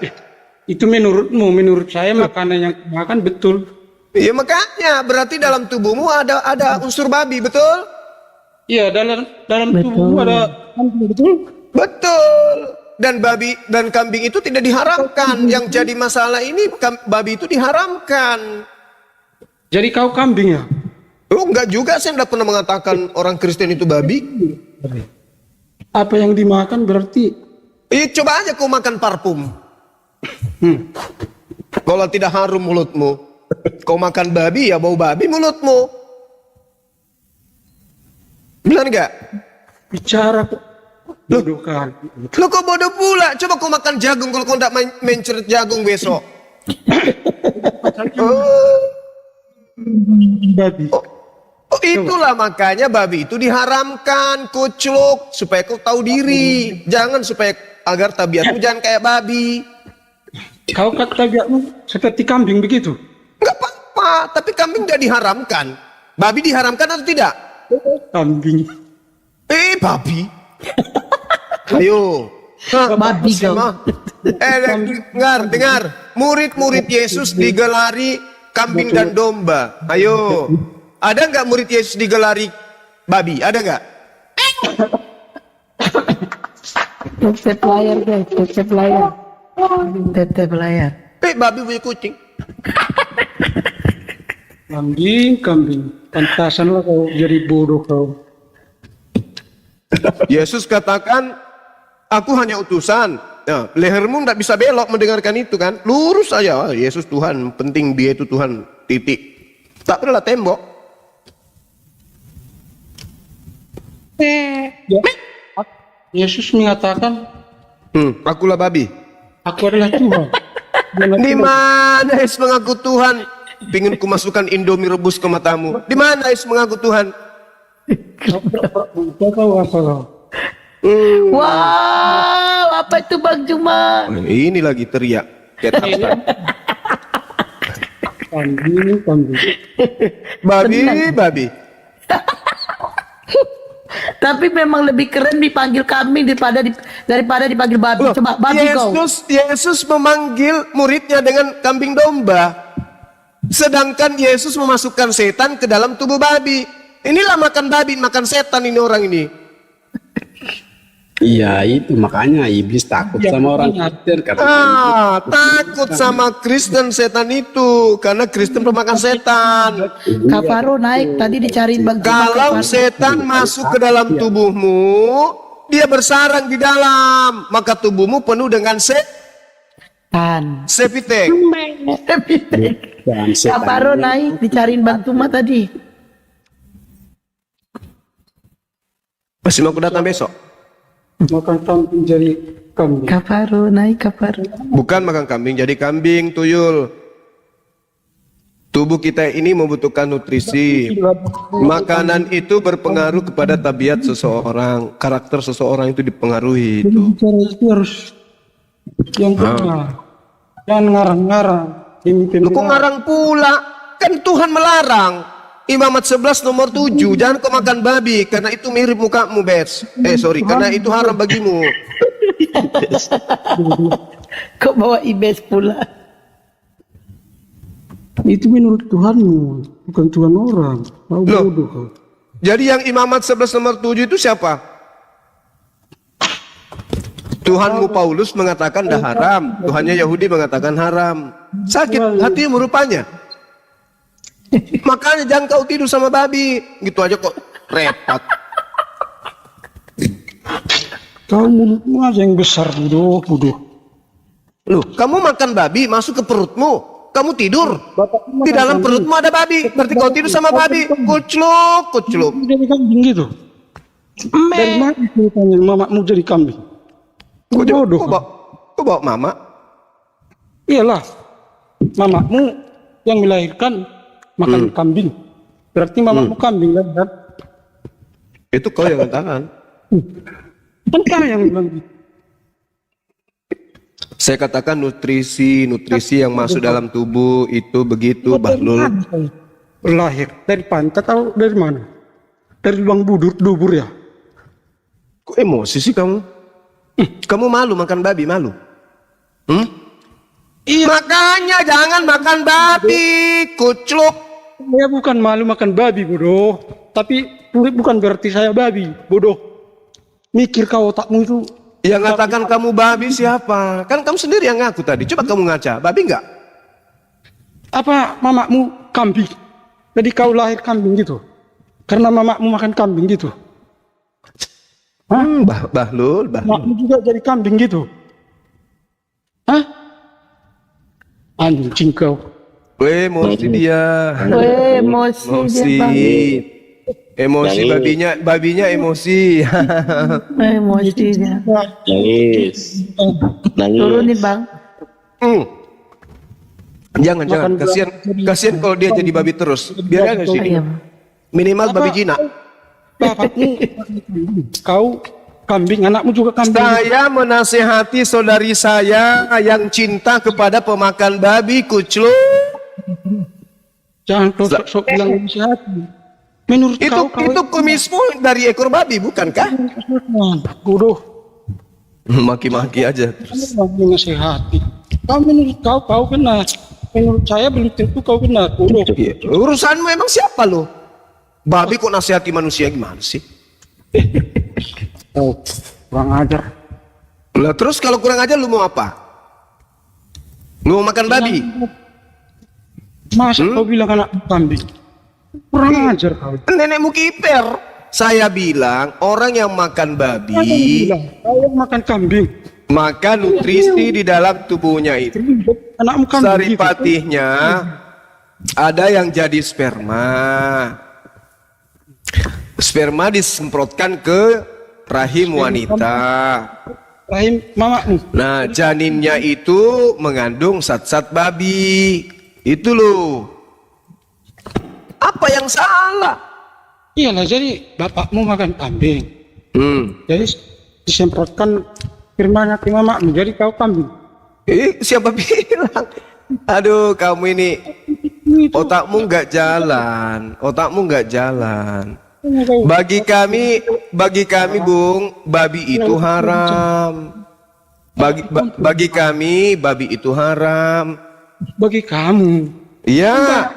Itu menurutmu, menurut saya makanan yang makan betul. Iya makanya berarti dalam tubuhmu ada unsur babi, betul? Iya, dalam tubuhmu ada kambing, betul? Betul. Dan babi dan kambing itu tidak diharamkan. Yang jadi masalah ini babi itu diharamkan. Jadi kau kambing ya? Oh enggak juga, saya tidak pernah mengatakan orang Kristen itu babi. Apa yang dimakan berarti? Coba aja kau makan parfum. Kalau tidak harum mulutmu. Kau makan babi ya bau babi mulutmu. Benar nggak? Bicara bodoh kan. Lo kok bodoh pula? Coba kau makan jagung kalau kau tidak menceret jagung besok. Babi. Oh itulah makanya babi itu diharamkan, kucluk, supaya kau tahu diri. Jangan agar tabiatmu jangan kayak babi. Kau kata tabiatmu seperti kambing begitu? Enggak apa-apa, Tapi kambing tidak diharamkan. Babi diharamkan atau tidak? Kambing. Babi. Ayo. Babi kau. Dengar. Murid-murid Yesus digelari kambing dan domba. Ayo. Ada nggak murid Yesus digelari babi? Ada nggak? Tetep layar guys, tetep layar. Tetep layar. Babi punya kucing. Kambing. Pantasanlah kau jadi bodoh kau. Yesus katakan, aku hanya utusan. Nah, lehermu tidak bisa belok mendengarkan itu kan. Lurus aja. Yesus Tuhan, penting dia itu Tuhan. Titik. Tak perlulah tembok. Yesus mengatakan, akulah babi. aku adalah Tuhan. Di mana Yesus mengaku Tuhan? Pingin ku masukkan Indomie rebus ke matamu. Di mana Yesus mengaku Tuhan? Kau apa kau? Wow, apa itu Bang Juma? Ini lagi teriak. Kambing. Babi. Tapi memang lebih keren dipanggil kambing daripada dipanggil babi. Coba babi kau. Yesus memanggil muridnya dengan kambing domba. Sedangkan Yesus memasukkan setan ke dalam tubuh babi. Inilah makan babi, makan setan ini orang ini. Iya itu makanya iblis takut sama orang Kristen karena takut sama Kristen setan itu karena Kristen pemakan setan. Kafaro naik tadi dicariin Bang Juma. Kalau setan masuk ke dalam tubuhmu, dia bersarang di dalam, maka tubuhmu penuh dengan setan. Sepitek. Kafaro naik dicariin Bang Juma tadi. Masih mau datang besok? Makan kambing jadi kambing. Kafaro naik Kafaro. Bukan makan kambing jadi kambing, tuyul. Tubuh kita ini membutuhkan nutrisi. Makanan itu berpengaruh kepada tabiat seseorang, karakter seseorang itu dipengaruhi itu. Itu harus yang benar. Jangan ngarang-ngarang. Kok ngarang pula? Kan Tuhan melarang. Imamat 11 nomor 7, jangan kau makan babi karena itu mirip mukamu, Bes. Karena itu haram bagimu. Kok bawa ibes pula? Itu menurut Tuhanmu, bukan Tuhan orang. Loh, jadi yang Imamat 11 nomor 7 itu siapa? Tuhanmu Paulus mengatakan dah haram, Tuhannya Yahudi mengatakan haram. Sakit hatimu rupanya. Makanya jangan kau tidur sama babi. Gitu aja kok repot. Kau mulutmu aja yang besar, bodoh. Loh, kamu makan babi masuk ke perutmu. Kamu tidur. Di dalam perutmu ada babi. Berarti kau tidur sama babi. Kucluk. Jadi kambing gitu. Dari mana ceritanya mamamu jadi kambing? Bodoh. Kau bawa mama? Iyalah. Mamamu yang melahirkan makan kambing. Berarti mamamu kambing kan? Itu kau yang katakan. Kan kau yang bilang gitu. Saya katakan nutrisi yang masuk dalam tubuh itu begitu, Bahlul. Lahir dari pantat atau dari mana? Dari lubang dubur ya? Kok emosi sih kamu? Kamu malu makan babi, malu? Iya. Makanya jangan makan babi, kucluk. Saya bukan malu makan babi, bodoh. Tapi bukan berarti saya babi, bodoh. Mikir kau otakmu itu. Yang katakan kamu babi siapa? Kan kamu sendiri yang ngaku tadi. Coba kamu ngaca, babi enggak? Apa mamamu kambing? Jadi kau lahir kambing gitu? Karena mamamu makan kambing gitu? Bahlul. Mamamu juga jadi kambing gitu? Hah? Anjing kau. Emosi dia. Emosi babinya emosi. Emosinya. Nangis. Turunin Bang. Jangan. Kasihan kalau dia jadi babi terus. Biar aja sih. Minimal babi Cina. Bapakmu kau kambing, anakmu juga kambing. Saya menasehati saudari saya yang cinta kepada pemakan babi, kucluk. Jangan kau sok-sok bilang nasihati. Menurut Itu kumismu dari ekor babi, bukankah? bodoh. Maki-maki aja terus. Nasihati. Kau menurut kau benar. Menurut saya belum tentu kau benar. Bodoh. Iya. Urusanmu emang siapa lo? Babi kok nasihati manusia gimana sih? Oh, kurang ajar. Lah terus kalau kurang aja lu mau apa? Lu mau makan babi? Masa kau bilang anak kambing? Kurang ajar kau. Nenekmu kiper. Saya bilang orang yang makan babi, Kau yang makan kambing. maka nutrisi di dalam tubuhnya itu, Anakmu kambing. saripatihnya ada yang jadi sperma. Sperma disemprotkan ke rahim wanita. Rahim mamamu. Nah, janinnya itu mengandung zat-zat babi. Itu loh. Apa yang salah? Iyalah, jadi bapakmu makan kambing. Jadi disemprotkan firmanya ke mamamu. Jadi kau kambing. Siapa bilang? Aduh, kamu ini otakmu nggak jalan. Otakmu nggak jalan. Bagi kami, Bung, babi itu haram. Bagi kami, babi itu haram. Bagi kamu. Iya.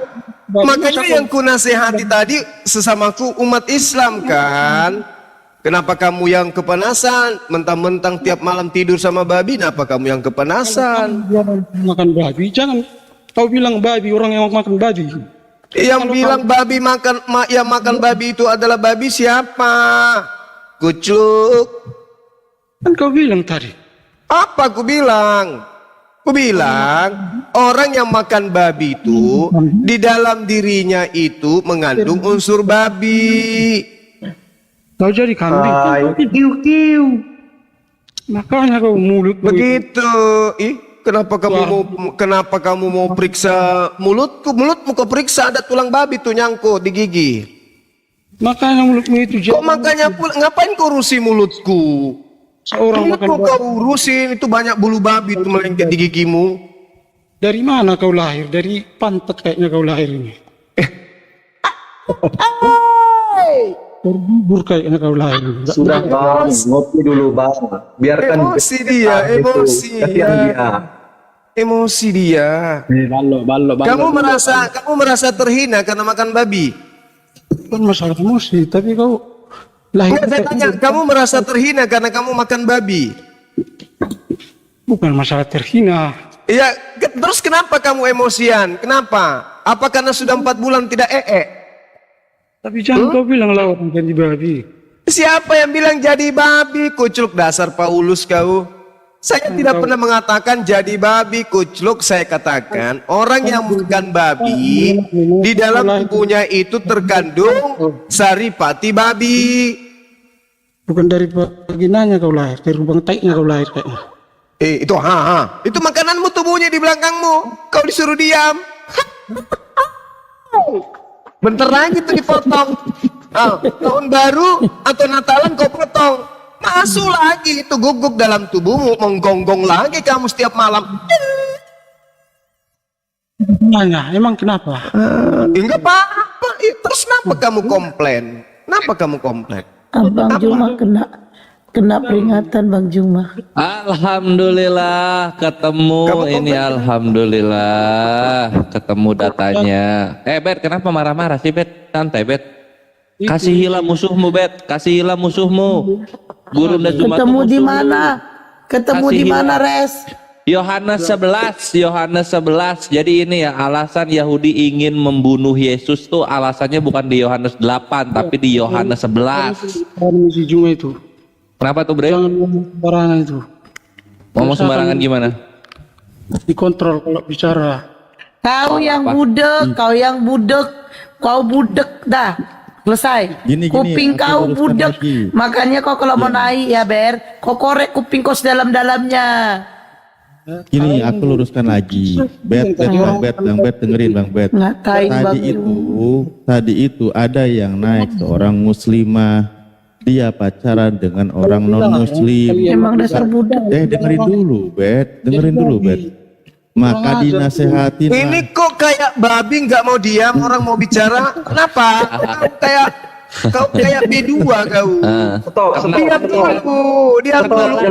Makanya yang ku nasihati tadi sesamaku umat Islam kan. Kenapa kamu yang kepanasan? Mentang-mentang tiap malam tidur sama babi, kenapa kamu yang kepanasan? Makan babi, jangan kau bilang babi orang yang makan babi. Yang bilang babi makan babi itu adalah babi siapa? Kucluk. Kan kau bilang tadi. Apa ku bilang? Ku bilang orang yang makan babi itu di dalam dirinya itu mengandung unsur babi. Kau jadi kambing. Kan kau kiu-kiu. Makanya kau mulut begitu. Kenapa kamu mau periksa mulutku? Mulutmu kau periksa, ada tulang babi tuh nyangkut di gigi. Makanya mulutmu itu. Kok makanya ngapain kau urusi mulutku? Seorang makan babi. Kau urusin itu banyak bulu babi itu melengket di gigimu. Dari mana kau lahir? Dari pantat kayaknya kau lahir ini. Terbubur kayaknya kau lahir. Sudah bang, ngopi dulu bang. Biarkan emosi dia, emosi dia. Emosi dia. Ballo. Kamu merasa terhina karena makan babi? Bukan masalah emosi, tapi kau lahir. Saya tanya, kamu merasa terhina karena kamu makan babi? Bukan masalah terhina. Iya, terus kenapa kamu emosian? Kenapa? Apa karena sudah 4 bulan tidak Tapi jangan kau bilang lah orang jadi babi. Siapa yang bilang jadi babi? Kucluk, dasar Paulus kau. Saya tidak pernah mengatakan jadi babi, kucluk. Saya katakan orang yang makan babi di dalam tubuhnya itu terkandung saripati babi. Bukan dari vaginanya kau lahir, dari lubang taiknya kau lahir kayaknya. Itu makananmu tubuhnya di belakangmu. Kau disuruh diam. Bentar lagi tuh dipotong. Tahun baru atau Natalan kau potong. Masuk lagi itu guguk dalam tubuhmu, menggonggong lagi kamu setiap malam. Nanya, emang kenapa? Enggak apa-apa. Terus kenapa kamu komplain? Kenapa kamu komplain? Bang Juma kena peringatan Bang Juma. Alhamdulillah ketemu ini, alhamdulillah ketemu datanya. Bet, kenapa marah-marah sih Bet? Santai Bet. Kasihilah musuhmu Bet, kasihilah musuhmu. Guru dan Jumat. Ketemu di mana? Ketemu di mana, Res? Yohanes 11. Jadi ini ya, alasan Yahudi ingin membunuh Yesus tuh alasannya bukan di Yohanes 8 tapi di Yohanes 11. Si Juma itu. Kenapa tuh Bre? Jangan ngomong sembarangan itu. Ngomong sembarangan gimana? Dikontrol kalau bicara. Kau yang budek, kau budek dah. Selesai. Kuping kau budek. Makanya kau kalau mau naik ya Ber, kau korek kuping kau sedalam-dalamnya. Gini, aku luruskan lagi. Bet, dengerin Bang Bet. Tadi itu ada yang naik seorang muslimah, dia pacaran dengan orang non muslim. Emang dasar budak. Dengerin dulu Bet. maka dinasehatin lah. Ini kok kayak babi nggak mau diam, orang mau bicara. Kenapa? Kau kayak B2 kau. Diam dulu.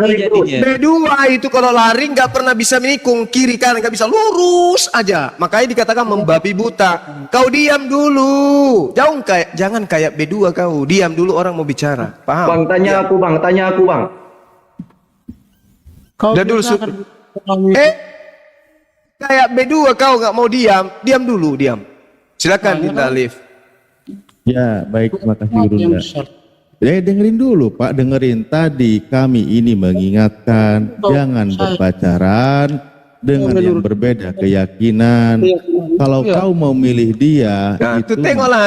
B2 itu kalau lari nggak pernah bisa menikung kiri kanan, nggak bisa lurus aja. Makanya dikatakan membabi buta. Kau diam dulu. Jangan kayak B2 kau. Diam dulu, orang mau bicara. Paham? Bang, tanya aku bang. Udah dulu. Kayak B2 kau nggak mau diam. Diam dulu, diam. Silakan minta lift. Ya, baik, makasih Gurunda. Dengerin dulu Pak, dengerin. Tadi kami ini mengingatkan jangan berpacaran dengan yang berbeda keyakinan. Kalau kau mau milih dia, itu tengoklah,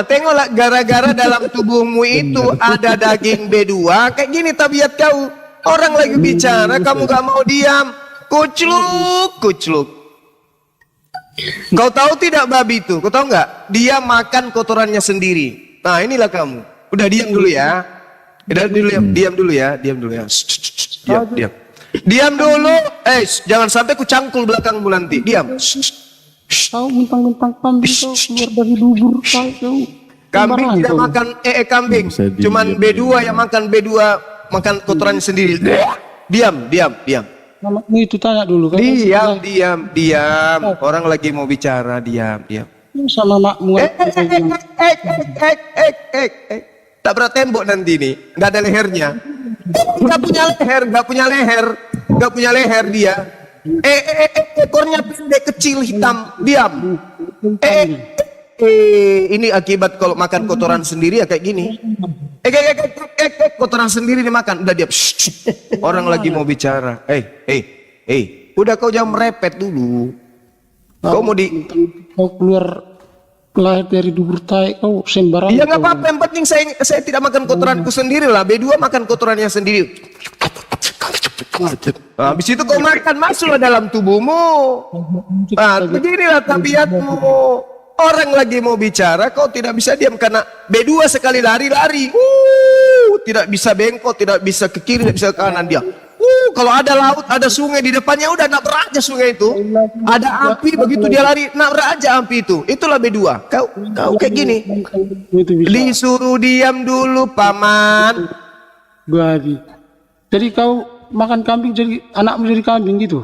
gara-gara dalam tubuhmu itu ada daging B2, kayak gini tabiat kau. Orang lagi bicara, kamu gak mau diam, kucluk. Kau tahu tidak babi itu? Kau tahu nggak? Dia makan kotorannya sendiri. Nah inilah kamu. Udah diam dulu ya. Diam dulu ya. Diam. Diam dulu. Jangan sampai ku cangkul belakangmu nanti. Diam. Kau mentang-mentang kambing kau keluar dari dubur kau. Kambing tidak makan kambing. Cuman B2 yang makan makan kotorannya sendiri. Diam. Mamamu itu tanya dulu kan. Diam. Orang lagi mau bicara, diam. Sama makmu. Tabrak tembok nanti nih, nggak ada lehernya. Nggak punya leher dia. Ekornya pendek kecil hitam. Diam. Ini akibat kalau makan kotoran sendiri ya kayak gini. Kotoran sendiri dimakan. Udah diam. Orang lagi mau bicara. Udah kau jangan merepet dulu. Kau mau kau keluar lahir dari dubur tai kau sembarang. Iya nggak apa-apa, yang penting saya tidak makan kotoranku sendiri lah. B2 makan kotorannya sendiri. Nah, habis itu kau makan, masuklah dalam tubuhmu. Nah, beginilah tabiatmu. Orang lagi mau bicara, kau tidak bisa diam karena B2 sekali lari. Tidak bisa bengkok, tidak bisa ke kiri, tidak bisa ke kanan dia. Kalau ada laut, ada sungai di depannya, udah nabrak aja sungai itu. Ada api, begitu dia lari, nabrak aja api itu. Itulah B2. Kau kayak gini. Disuruh diam dulu, paman. Babi. Jadi kau makan kambing, jadi anakmu jadi kambing gitu?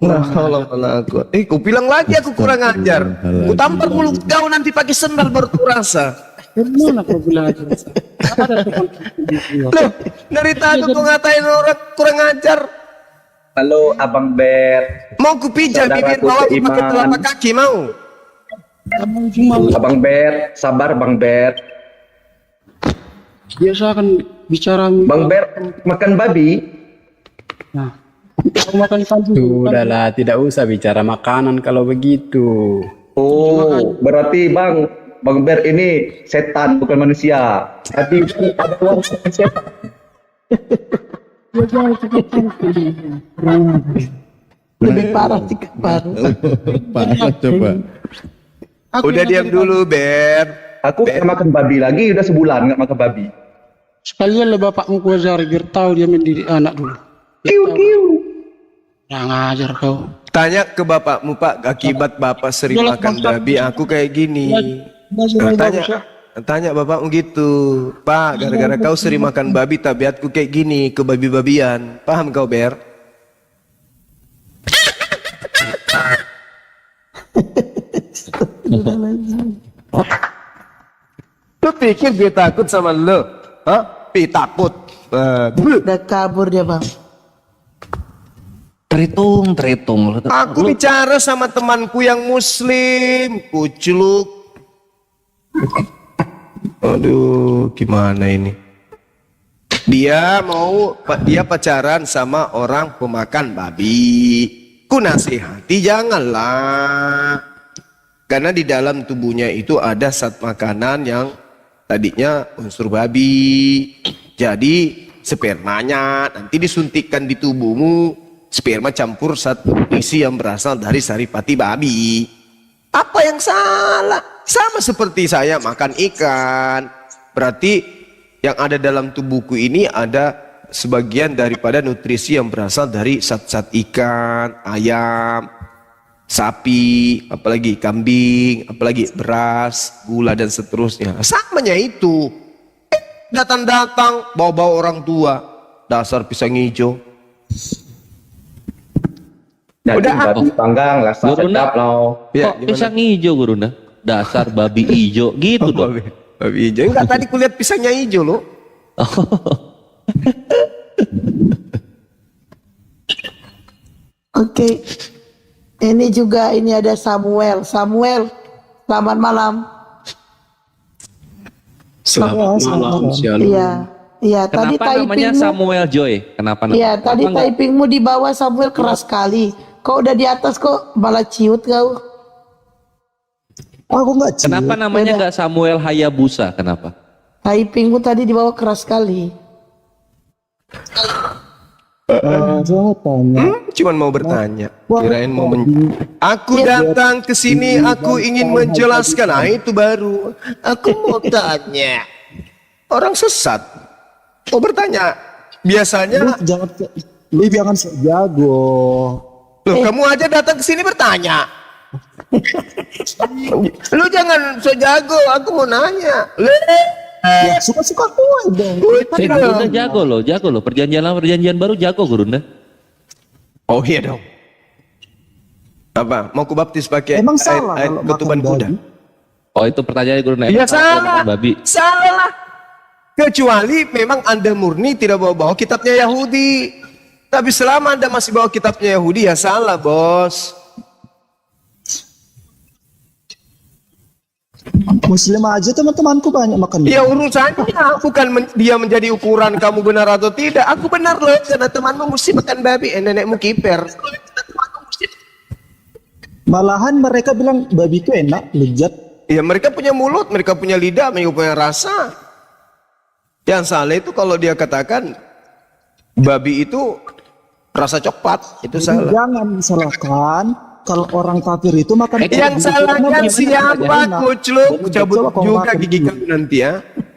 Nah, tolong aku. Kau bilang lagi aku kurang ajar. Ku tampar mulut kau nanti pakai sendal baru ku rasa. Mana kau bilang aja? Loh, dari tadi kau ngatain orang kurang ajar. Halo Abang Ber. Mau ku pijak bibir bawah pakai telapak kaki mau? Abang Ber, sabar Bang Ber. Biasa kan bicara. Bang Ber makan babi. Nah, kau makan kambing. Sudahlah, tidak usah bicara makanan kalau begitu. Oh, berarti Bang Ber ini setan bukan manusia. Tapi ada uang setan. Lebih parah sih parah. Parah coba. Udah diam dulu, Ber. Aku nggak makan babi lagi, udah sebulan nggak makan babi. Sekalian lah bapakmu ku ajari biar tahu dia mendidik anak dulu. Yang ngajar kau. Tanya ke bapakmu, Pak, akibat bapak sering makan babi, aku kayak gini. Tanya bapakmu gitu, Pak, gara-gara kau sering makan babi, tabiatku kayak gini, ke babi-babian. Paham kau, Ber? Lu pikir gue takut sama lu? Hah? Takut? Udah kabur dia, Bang. Terhitung. Aku bicara sama temanku yang muslim, kucluk. Aduh, gimana ini? Dia pacaran sama orang pemakan babi. Ku nasihati janganlah. Karena di dalam tubuhnya itu ada zat makanan yang tadinya unsur babi. Jadi spermanya nanti disuntikkan di tubuhmu. Sperma campur zat nutrisi yang berasal dari saripati babi. Apa yang salah? Sama seperti saya makan ikan. Berarti yang ada dalam tubuhku ini ada sebagian daripada nutrisi yang berasal dari zat-zat ikan, ayam. sapi, apalagi kambing, apalagi beras, gula dan seterusnya. Samanya itu. Datang-datang bawa-bawa orang tua, dasar pisang hijau. Daging babi panggang rasa Gurunda, sedap loh. Ya, kok pisang hijau Gurunda? Dasar babi hijau gitu dong. Babi hijau. Enggak, tadi kulihat pisangnya hijau loh. Oke. Ini juga ini ada Samuel. Samuel, selamat malam. Selamat malam, Shalom. Iya. Iya, tadi Kenapa namanya typingmu. Samuel Joy? Kenapa? Iya, tadi kenapa nggak- typingmu di bawah Samuel keras sekali. Kau udah di atas kok malah ciut kau. Aku nggak ciut. Kenapa namanya Beda. nggak Samuel Hayabusa? Kenapa? Typingmu tadi di bawah keras sekali. Saya tanya. Cuman mau bertanya. Wah, Kirain mau Aku Iya. datang ke sini, aku ingin menjelaskan. Nah, itu baru. Aku mau tanya. Orang sesat. Mau bertanya. Biasanya Lu jangan sok jago. loh, kamu aja datang ke sini bertanya. Lu jangan so jago, aku mau nanya. Ya suka-suka gue dong. Gurunda jago loh. Perjanjian baru jago Gurunda. Oh iya dong. Apa? Mau kubaptis pakai Emang salah air kalau ketuban makan kuda? babi? Oh itu pertanyaan Gurunda. Iya Emang salah salah. makan babi. Salah. Kecuali memang Anda murni tidak bawa-bawa kitabnya Yahudi. Tapi selama Anda masih bawa kitabnya Yahudi, ya salah, bos. Muslim aja teman-temanku banyak makan Ya urusannya bukan dia menjadi ukuran kamu benar atau tidak. Aku benar loh, karena temanmu mesti makan babi, nenekmu kiper. Malahan mereka bilang babi itu enak, lezat. Ya mereka punya mulut, mereka punya lidah, mereka punya rasa. Yang salah itu kalau dia katakan babi itu rasa coklat, itu Jadi salah. jangan disalahkan kalau orang kafir itu makan Yang babi. salahkan Karena siapa, enak. kucluk? Betul Cabut kalau juga makan gigi itu. kamu nanti ya.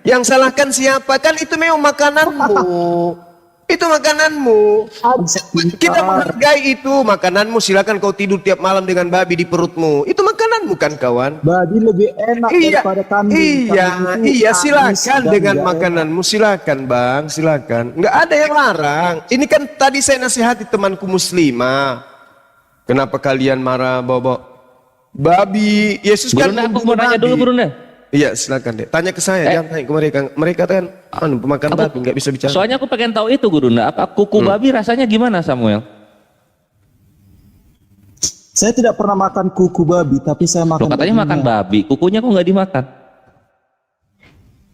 Yang salahkan siapa? Kan itu memang makananmu. Itu makananmu. Kita menghargai itu makananmu. Silakan kau tidur tiap malam dengan babi di perutmu. Itu makananmu kan kawan? Babi lebih enak Iya, daripada kambing. iya, Kambing itu iya. amis Silakan dan dengan nggak makananmu. Silakan bang, silakan. Nggak ada yang larang. Ini kan tadi saya nasihati temanku muslimah. Kenapa kalian marah bawa babi? Yesus kan Gurunda, aku membunuh mau nanya babi. dulu Gurunda. Iya silakan deh. Tanya ke saya, jangan tanya ke mereka. Mereka kan pemakan babi, nggak bisa bicara. Soalnya aku pengen tahu itu Gurunda. Apa kuku babi rasanya gimana Samuel? Saya tidak pernah makan kuku babi, tapi saya Lo makan. katanya makan babi, kukunya kok nggak dimakan?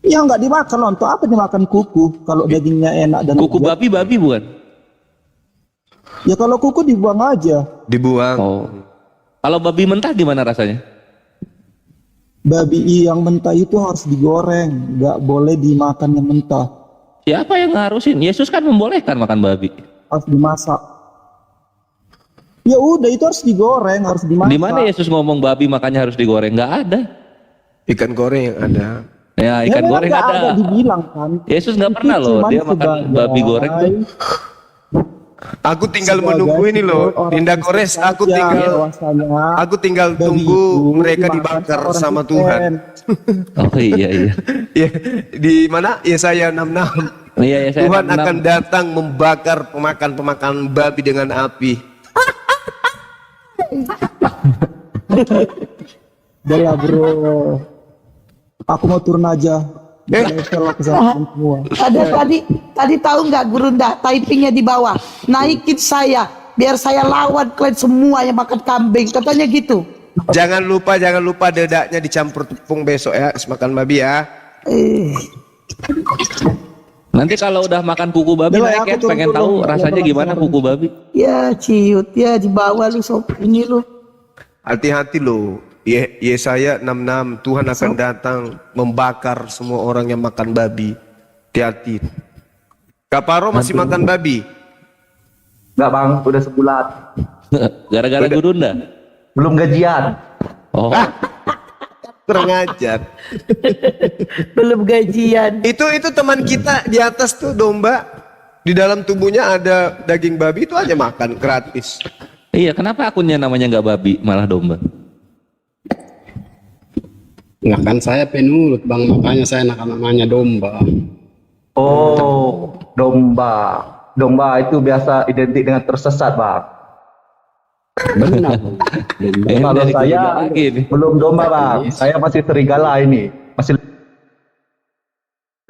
Ya nggak dimakan loh. Untuk apa dimakan kuku? Kalau dagingnya enak dan Kuku lezat. babi bukan? Ya kalau kuku dibuang aja. Dibuang. Oh. Kalau babi mentah gimana rasanya? Babi yang mentah itu harus digoreng, nggak boleh dimakan yang mentah. Siapa yang ngarusin? Yesus kan membolehkan makan babi. Harus dimasak. Ya udah itu harus digoreng, harus dimasak. Di mana Yesus ngomong babi makanya harus digoreng? Nggak ada. Ikan goreng yang ada. Ya ikan memang goreng nggak ada. dibilang kan. Yesus nggak Itu pernah loh cuman dia makan sebagai- babi goreng tuh. Aku tinggal Sebagai menunggu ini loh, orang Dinda Gores. Kristen Aku saja, tinggal, bahwasanya aku tinggal babi tunggu itu mereka dimakan dibakar orang sama Kristen. Tuhan. Oh iya iya. Ya, di mana? Yesaya 66. Iya ya saya Tuhan 66. akan datang membakar pemakan babi dengan api. Udah lah bro, aku mau turun aja. Level aku sama semua. Ada tadi tahu nggak Gurunda typingnya di bawah, naikin saya biar saya lawan kalian semua yang makan kambing, katanya gitu. Jangan lupa dedaknya dicampur tepung besok ya, makan babi ya. Nanti kalau udah makan kuku babi Udah lah, naik aku ya, turun pengen dulu. tahu Ya, rasanya turun, gimana turun. kuku babi. Ya ciut ya di bawah lu sob ini lu. Hati-hati loh. Yesaya 66, Tuhan akan datang membakar semua orang yang makan babi. Hati-hati. Kaparo masih makan babi? Enggak bang, udah sebulan. Gara-gara Gurunda. Belum gajian. Oh. Kurang ajar. Belum gajian. Itu teman kita di atas tuh domba. Di dalam tubuhnya ada daging babi, itu aja makan gratis. Iya, kenapa akunnya namanya nggak babi malah domba? Nah kan saya penurut bang, makanya saya namanya domba. Oh, domba. Domba itu biasa identik dengan tersesat, Bang. Benar. Kalau Dari saya kuda lagi nih. belum domba, Bang. Saya masih serigala ini. Masih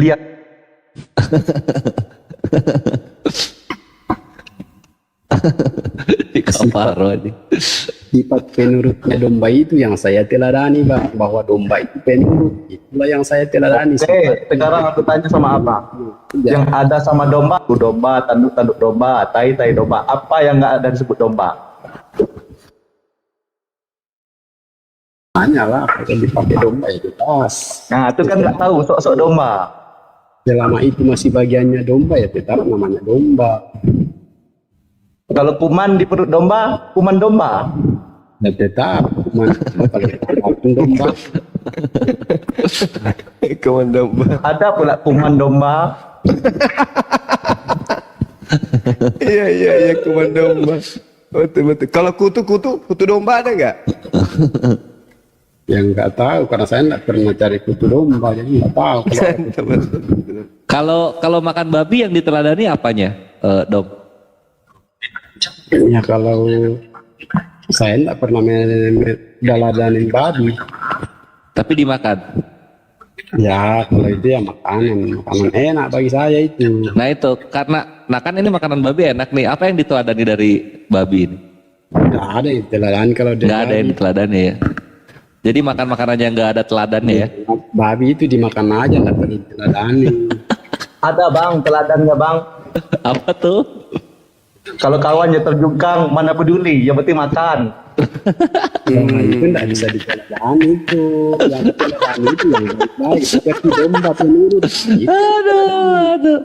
lihat. Di Kaparo ini. Sifat penurutnya domba itu yang saya teladani bang, bahwa domba itu penurut, itulah yang saya teladani. Oke, sekarang aku tanya sama apa? Yang ada sama domba, domba, tanduk-tanduk domba, tai-tai domba. Apa yang nggak ada disebut domba? Hanyalah kalau dipakai domba itu tas. Nah, itu kan nggak tahu sok-sok domba. Selama itu masih bagiannya domba ya tetap namanya domba. Kalau kuman di perut domba, kuman domba. Ya tetap kuman domba. Kuman domba. Ada pula kuman domba. Iya, kuman domba. Betul. Kalau kutu domba ada nggak? Yang nggak tahu karena saya nggak pernah cari kutu domba jadi nggak tahu. Kalau makan babi yang diteladani apanya, Dom? Ya kalau saya nggak pernah meneladanin babi. Tapi dimakan. Ya kalau itu ya makanan enak bagi saya itu. Nah itu karena, nah kan ini makanan babi enak nih. Apa yang diteladani dari babi ini? Nggak ada yang teladani kalau Nggak ada yang diteladani ya. Jadi makan makanan yang nggak ada teladannya ya. Babi itu dimakan aja nggak perlu teladani. Ada bang, teladannya bang. Apa tuh? Kalau kawannya terjungkang, mana peduli, yang penting makan. Nah, itu nggak bisa diteladani itu. Yang diteladani itu yang baik. Seperti domba penurut. Gitu. Aduh.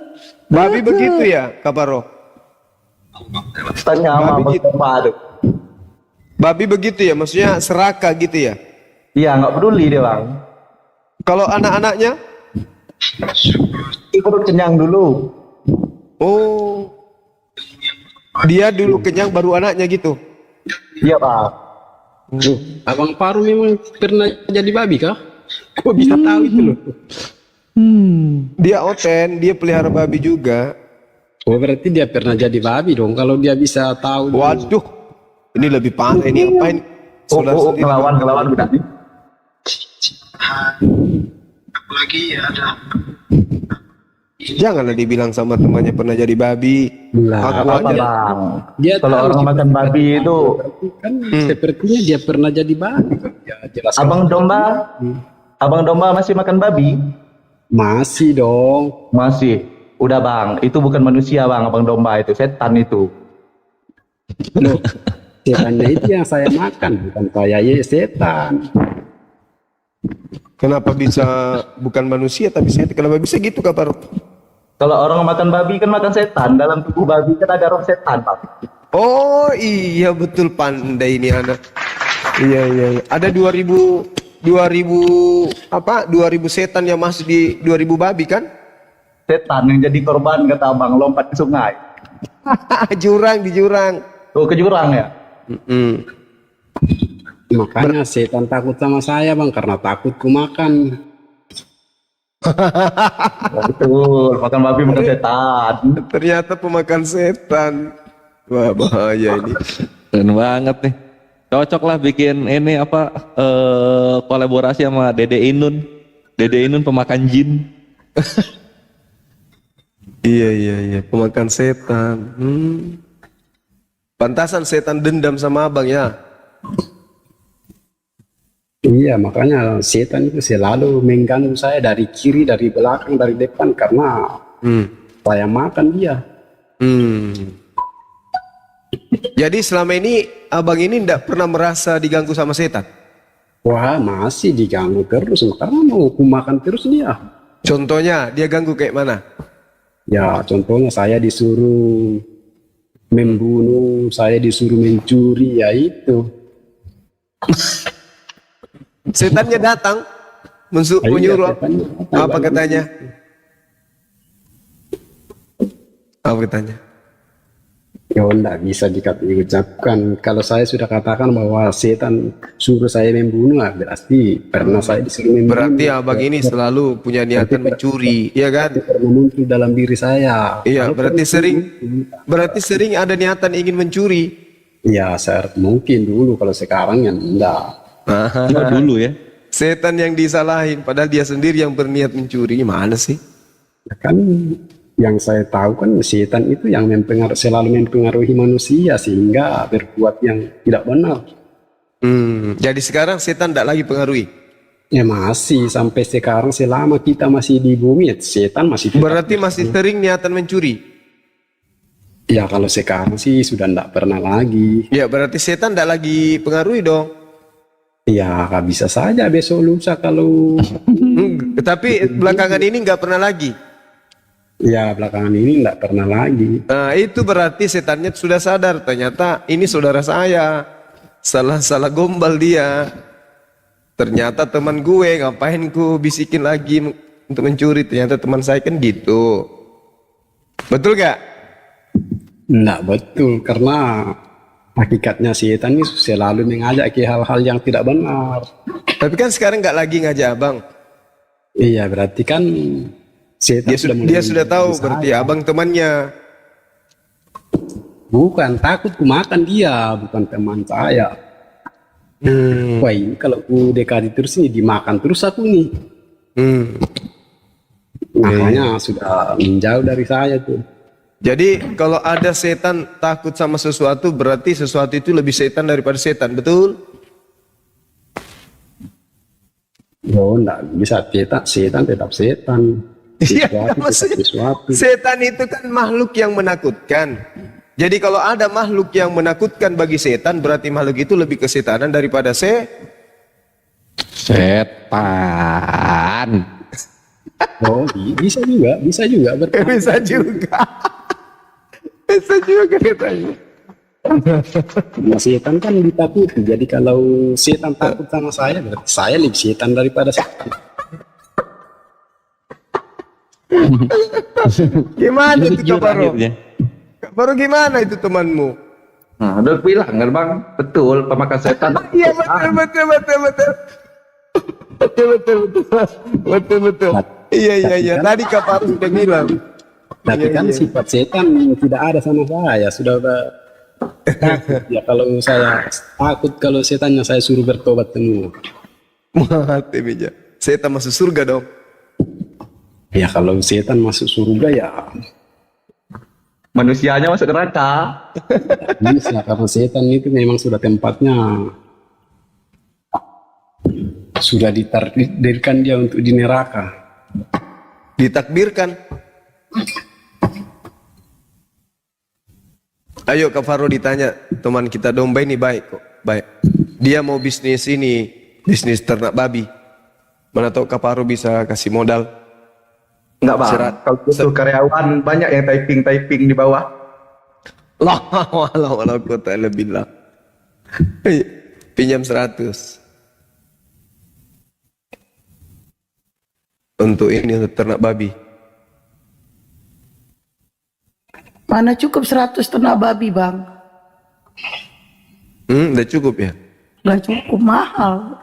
Babi begitu ya, Kaparo? Tanya sama Babi gitu. domba tuh. Babi begitu ya, maksudnya serakah gitu ya? Iya, nggak peduli dia bang. Kalau anak-anaknya? Ikut kenyang dulu. Oh, dia dulu kenyang baru anaknya gitu? Iya bang. Abang Paru memang pernah jadi babi kah? Kok bisa tahu itu loh? Dia oten, dia pelihara babi juga. Oh berarti dia pernah jadi babi dong kalau dia bisa tahu. Waduh, ini lebih pandai ini apa ini? Ngelawan berarti. Apalagi ada Janganlah dibilang sama temannya pernah jadi babi. Aku Apa aja. bang? Dia Kalau tahu orang makan babi itu, kan sepertinya dia pernah jadi babi. Ya, jelaskan. abang domba masih makan babi? Masih dong. Masih. Udah bang, itu bukan manusia bang, abang domba itu setan itu. Loh, setannya itu yang saya makan, bukan saya ya setan. Kenapa bisa bukan manusia tapi setan? Kenapa bisa gitu Kaparo? Kalau orang makan babi kan makan setan, dalam tubuh babi kan ada roh setan bang. Oh iya betul, pandai ini anak. Iya. Ada 2000 setan yang masuk di 2000 babi kan? Setan yang jadi korban kata abang lompat ke sungai. Di jurang. Oh ke jurang ya? Makanya setan takut sama saya bang, karena takut ku makan. Betul, makan babi makan setan. Ternyata pemakan setan. Wah bahaya ini. Keren banget nih. Cocok lah bikin ini apa kolaborasi sama Dede Inun. Dede Inun pemakan jin. Iya, pemakan setan. Pantasan setan dendam sama abang ya. Iya, makanya setan itu selalu mengganggu saya dari kiri, dari belakang, dari depan karena saya makan dia. Jadi selama ini abang ini tidak pernah merasa diganggu sama setan? Wah, masih diganggu terus karena mau aku makan terus dia. Contohnya dia ganggu kayak mana? Ya, contohnya saya disuruh membunuh, saya disuruh mencuri, ya itu. Setannya datang menyuruh apa katanya? Apa katanya? Ya enggak bisa diucapkan. Kalau saya sudah katakan bahwa setan suruh saya membunuh, berarti pernah saya disuruh membunuh. Berarti abang ini selalu punya niatan mencuri, ya kan? Pernah muncul dalam diri saya. Iya, berarti sering ada niatan ingin mencuri. Ya, mungkin dulu, kalau sekarang ya enggak. Dulu ya. Setan yang disalahin, padahal dia sendiri yang berniat mencuri. Gimana sih? Kan yang saya tahu kan setan itu yang selalu mempengaruhi manusia sehingga berbuat yang tidak benar. Jadi sekarang setan tidak lagi pengaruhi? Ya masih sampai sekarang, selama kita masih di bumi, setan masih. Berarti masih sering niatan mencuri? Ya kalau sekarang sih sudah tidak pernah lagi. Ya berarti setan tidak lagi pengaruhi dong? Ya bisa saja besok lusa kalau. Tapi belakangan ini nggak pernah lagi? Ya belakangan ini enggak pernah lagi. Nah itu berarti setannya sudah sadar, ternyata ini saudara saya, salah gombal dia. Ternyata teman gue, ngapain ku bisikin lagi untuk mencuri, ternyata teman saya kan gitu. Betul gak? Enggak betul, karena hakikatnya setan ini selalu mengajak ke hal-hal yang tidak benar. Tapi kan sekarang nggak lagi ngajak abang. Iya berarti kan dia sudah tahu berarti abang temannya. Bukan, takut ku makan dia, bukan teman saya. Wah ini kalau ku dekati terus ini dimakan terus aku nih. Makanya sudah menjauh dari saya tuh. Jadi kalau ada setan takut sama sesuatu, berarti sesuatu itu lebih setan daripada setan, betul? Oh enggak bisa, setan tetap setan. Iya, setan itu kan makhluk yang menakutkan. Jadi kalau ada makhluk yang menakutkan bagi setan, berarti makhluk itu lebih kesetanan daripada setan. Oh, bisa juga bisa juga katanya. Nah, setan kan ditakuti. Jadi kalau setan takut sama saya, berarti saya lebih setan daripada setan. Gimana itu Kaparo? Kaparo gimana itu temanmu? Nah, udah bilang kan bang, betul pemakan setan. Iya betul. Iya. Tadi Kaparo sudah bilang. Tapi kan sifat setan tidak ada sama saya. Sudah takut. Ya kalau saya takut kalau setannya saya suruh bertobat semua. Mati meja. Setan masuk surga dong. Ya kalau setan masuk surga ya manusianya masuk neraka. Bisa, karena setan itu memang sudah tempatnya, sudah ditakdirkan dia untuk di neraka. Ditakdirkan. Ayo Kak Faro ditanya, teman kita domba ini baik kok, baik. Dia mau bisnis ini, bisnis ternak babi. Mana tahu Kak Faro bisa kasih modal. Enggak bang, kalau butuh karyawan banyak yang typing di bawah. Walau kota lebih lah. Pinjam 100 untuk ini, untuk ternak babi. Mana cukup 100 ternak babi bang? Udah cukup ya? Udah cukup, mahal.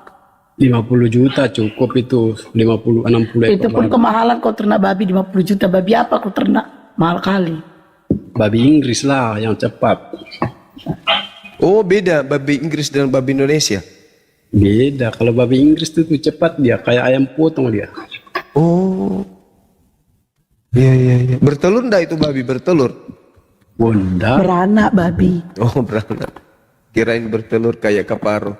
50 juta cukup itu, 50-60 ekor. Itu pun kemahalan kau ternak babi 50 juta. Babi apa kau ternak? Mahal kali. Babi Inggris lah yang cepat. Oh beda babi Inggris dan babi Indonesia? Beda, kalau babi Inggris itu cepat dia, kayak ayam potong dia. Oh. Iya. Bertelur enggak itu babi, bertelur? Bunda. Beranak babi. Oh beranak. Kirain bertelur kayak Kaparo.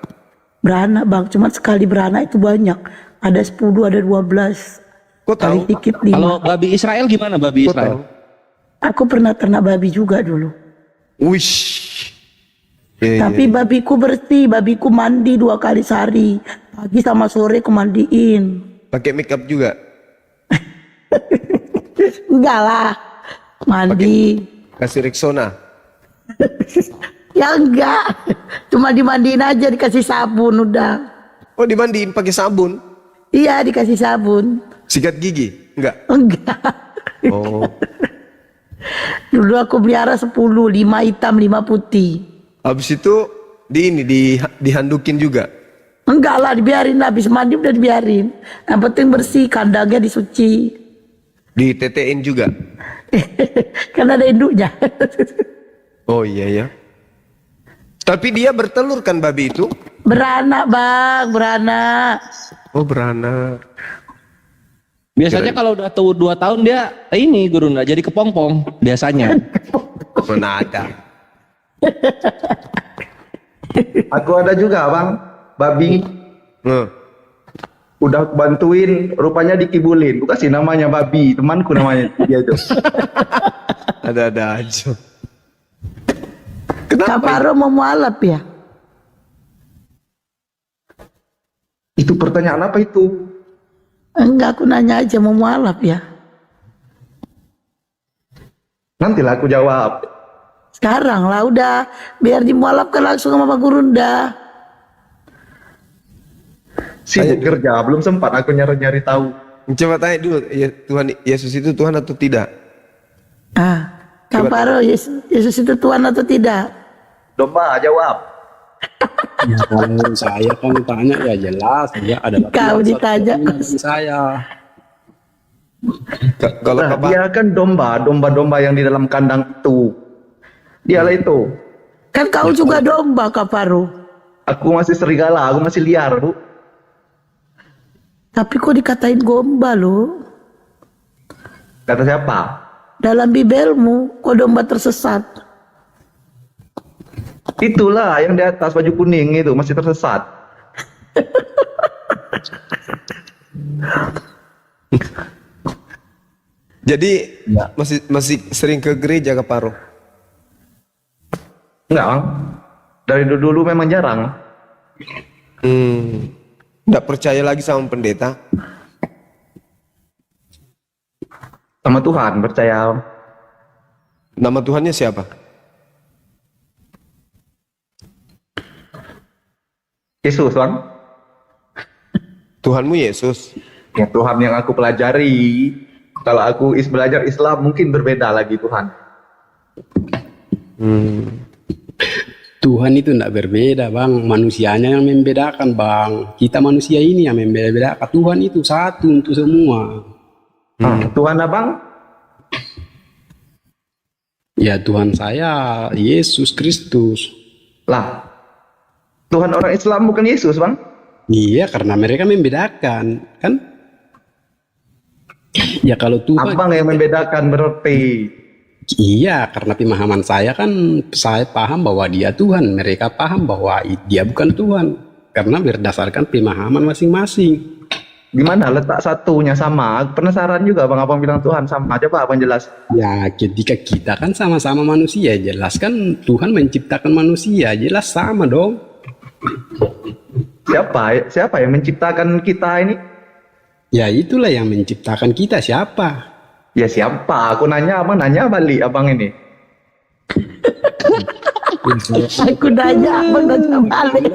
Beranak bang, cuma sekali beranak itu banyak. Ada 10, ada 12. Kok tahu? Dikit 5. Kalau babi Israel gimana babi Israel? Aku pernah ternak babi juga dulu. Wish. Tapi babiku bersih, babiku mandi 2 kali sehari. Pagi sama sore ku mandiin. Pakai makeup juga? Enggak lah, mandi. Kasih Rexona? Ya enggak, cuma dimandiin aja, dikasih sabun udah. Oh dimandiin pakai sabun? Iya dikasih sabun. Sikat gigi? Enggak? Enggak. Oh. Dulu aku pelihara 10, 5 hitam, 5 putih. Habis itu dihandukin juga. Enggak lah, dibiarin lah. Habis mandi udah dibiarin. Yang penting bersih, kandangnya disuci. Ditetein juga. Kan ada induknya. Oh iya ya. Tapi dia bertelur kan babi itu? Beranak bang, beranak. Oh beranak. Biasanya kalau udah 2 tahun dia ini Gurunda jadi kepompong biasanya. Mana ada. Aku ada juga bang, babi. Udah bantuin, rupanya dikibulin. Aku kasih namanya babi, temanku namanya dia itu. Ada aja. Kaparo mau mualaf ya? Itu pertanyaan apa itu? Enggak, aku nanya aja mau mualaf ya? Nantilah aku jawab. Sekarang lah udah, biar dimualafkan langsung sama Pak Gurunda. Sibuk kerja, belum sempat aku nyari-nyari tahu. Coba tanya dulu, ya, Tuhan Yesus itu Tuhan atau tidak? Kaparo, Yesus itu Tuhan atau tidak? Domba, jawab. Ya, kalau saya kan tanya ya jelas dia adalah Kau Tuhan ditanya. satu-satunya saya. Kalau Nah, dia kan domba yang di dalam kandang itu. Dialah itu. Kan kau juga domba, Kaparo. Aku masih serigala, aku masih liar, Bu. Tapi kok dikatain domba lo? Kata siapa? Dalam Bibelmu, kok domba tersesat? Itulah yang di atas baju kuning itu masih tersesat. Jadi masih sering ke gereja Kaparo? Enggak, Bang. Dari dulu memang jarang. Nggak percaya lagi sama pendeta? Sama Tuhan percaya. Nama Tuhannya siapa? Yesus, Bang. Tuhanmu Yesus. Ya, Tuhan yang aku pelajari. Kalau aku belajar Islam mungkin berbeda lagi Tuhan. Tuhan itu tidak berbeda bang, manusianya yang membedakan bang. Kita manusia ini yang membedakan. Tuhan itu satu untuk semua. Tuhan abang? Ya Tuhan saya Yesus Kristus. Lah, Tuhan orang Islam bukan Yesus bang? Iya, karena mereka membedakan kan. Ya kalau Tuhan abang yang membedakan berarti. Iya, karena pemahaman saya kan, saya paham bahwa dia Tuhan, mereka paham bahwa dia bukan Tuhan, karena berdasarkan pemahaman masing-masing. Gimana letak satunya sama? Aku penasaran juga bang, abang bilang Tuhan sama, coba abang jelas. Ya, ketika kita kan sama-sama manusia, jelas kan Tuhan menciptakan manusia, jelas sama dong. Siapa yang menciptakan kita ini? Ya itulah yang menciptakan kita, siapa? Ya siapa? Aku nanya, abang nanya balik abang ini. Aku nanya, abang nanya balik.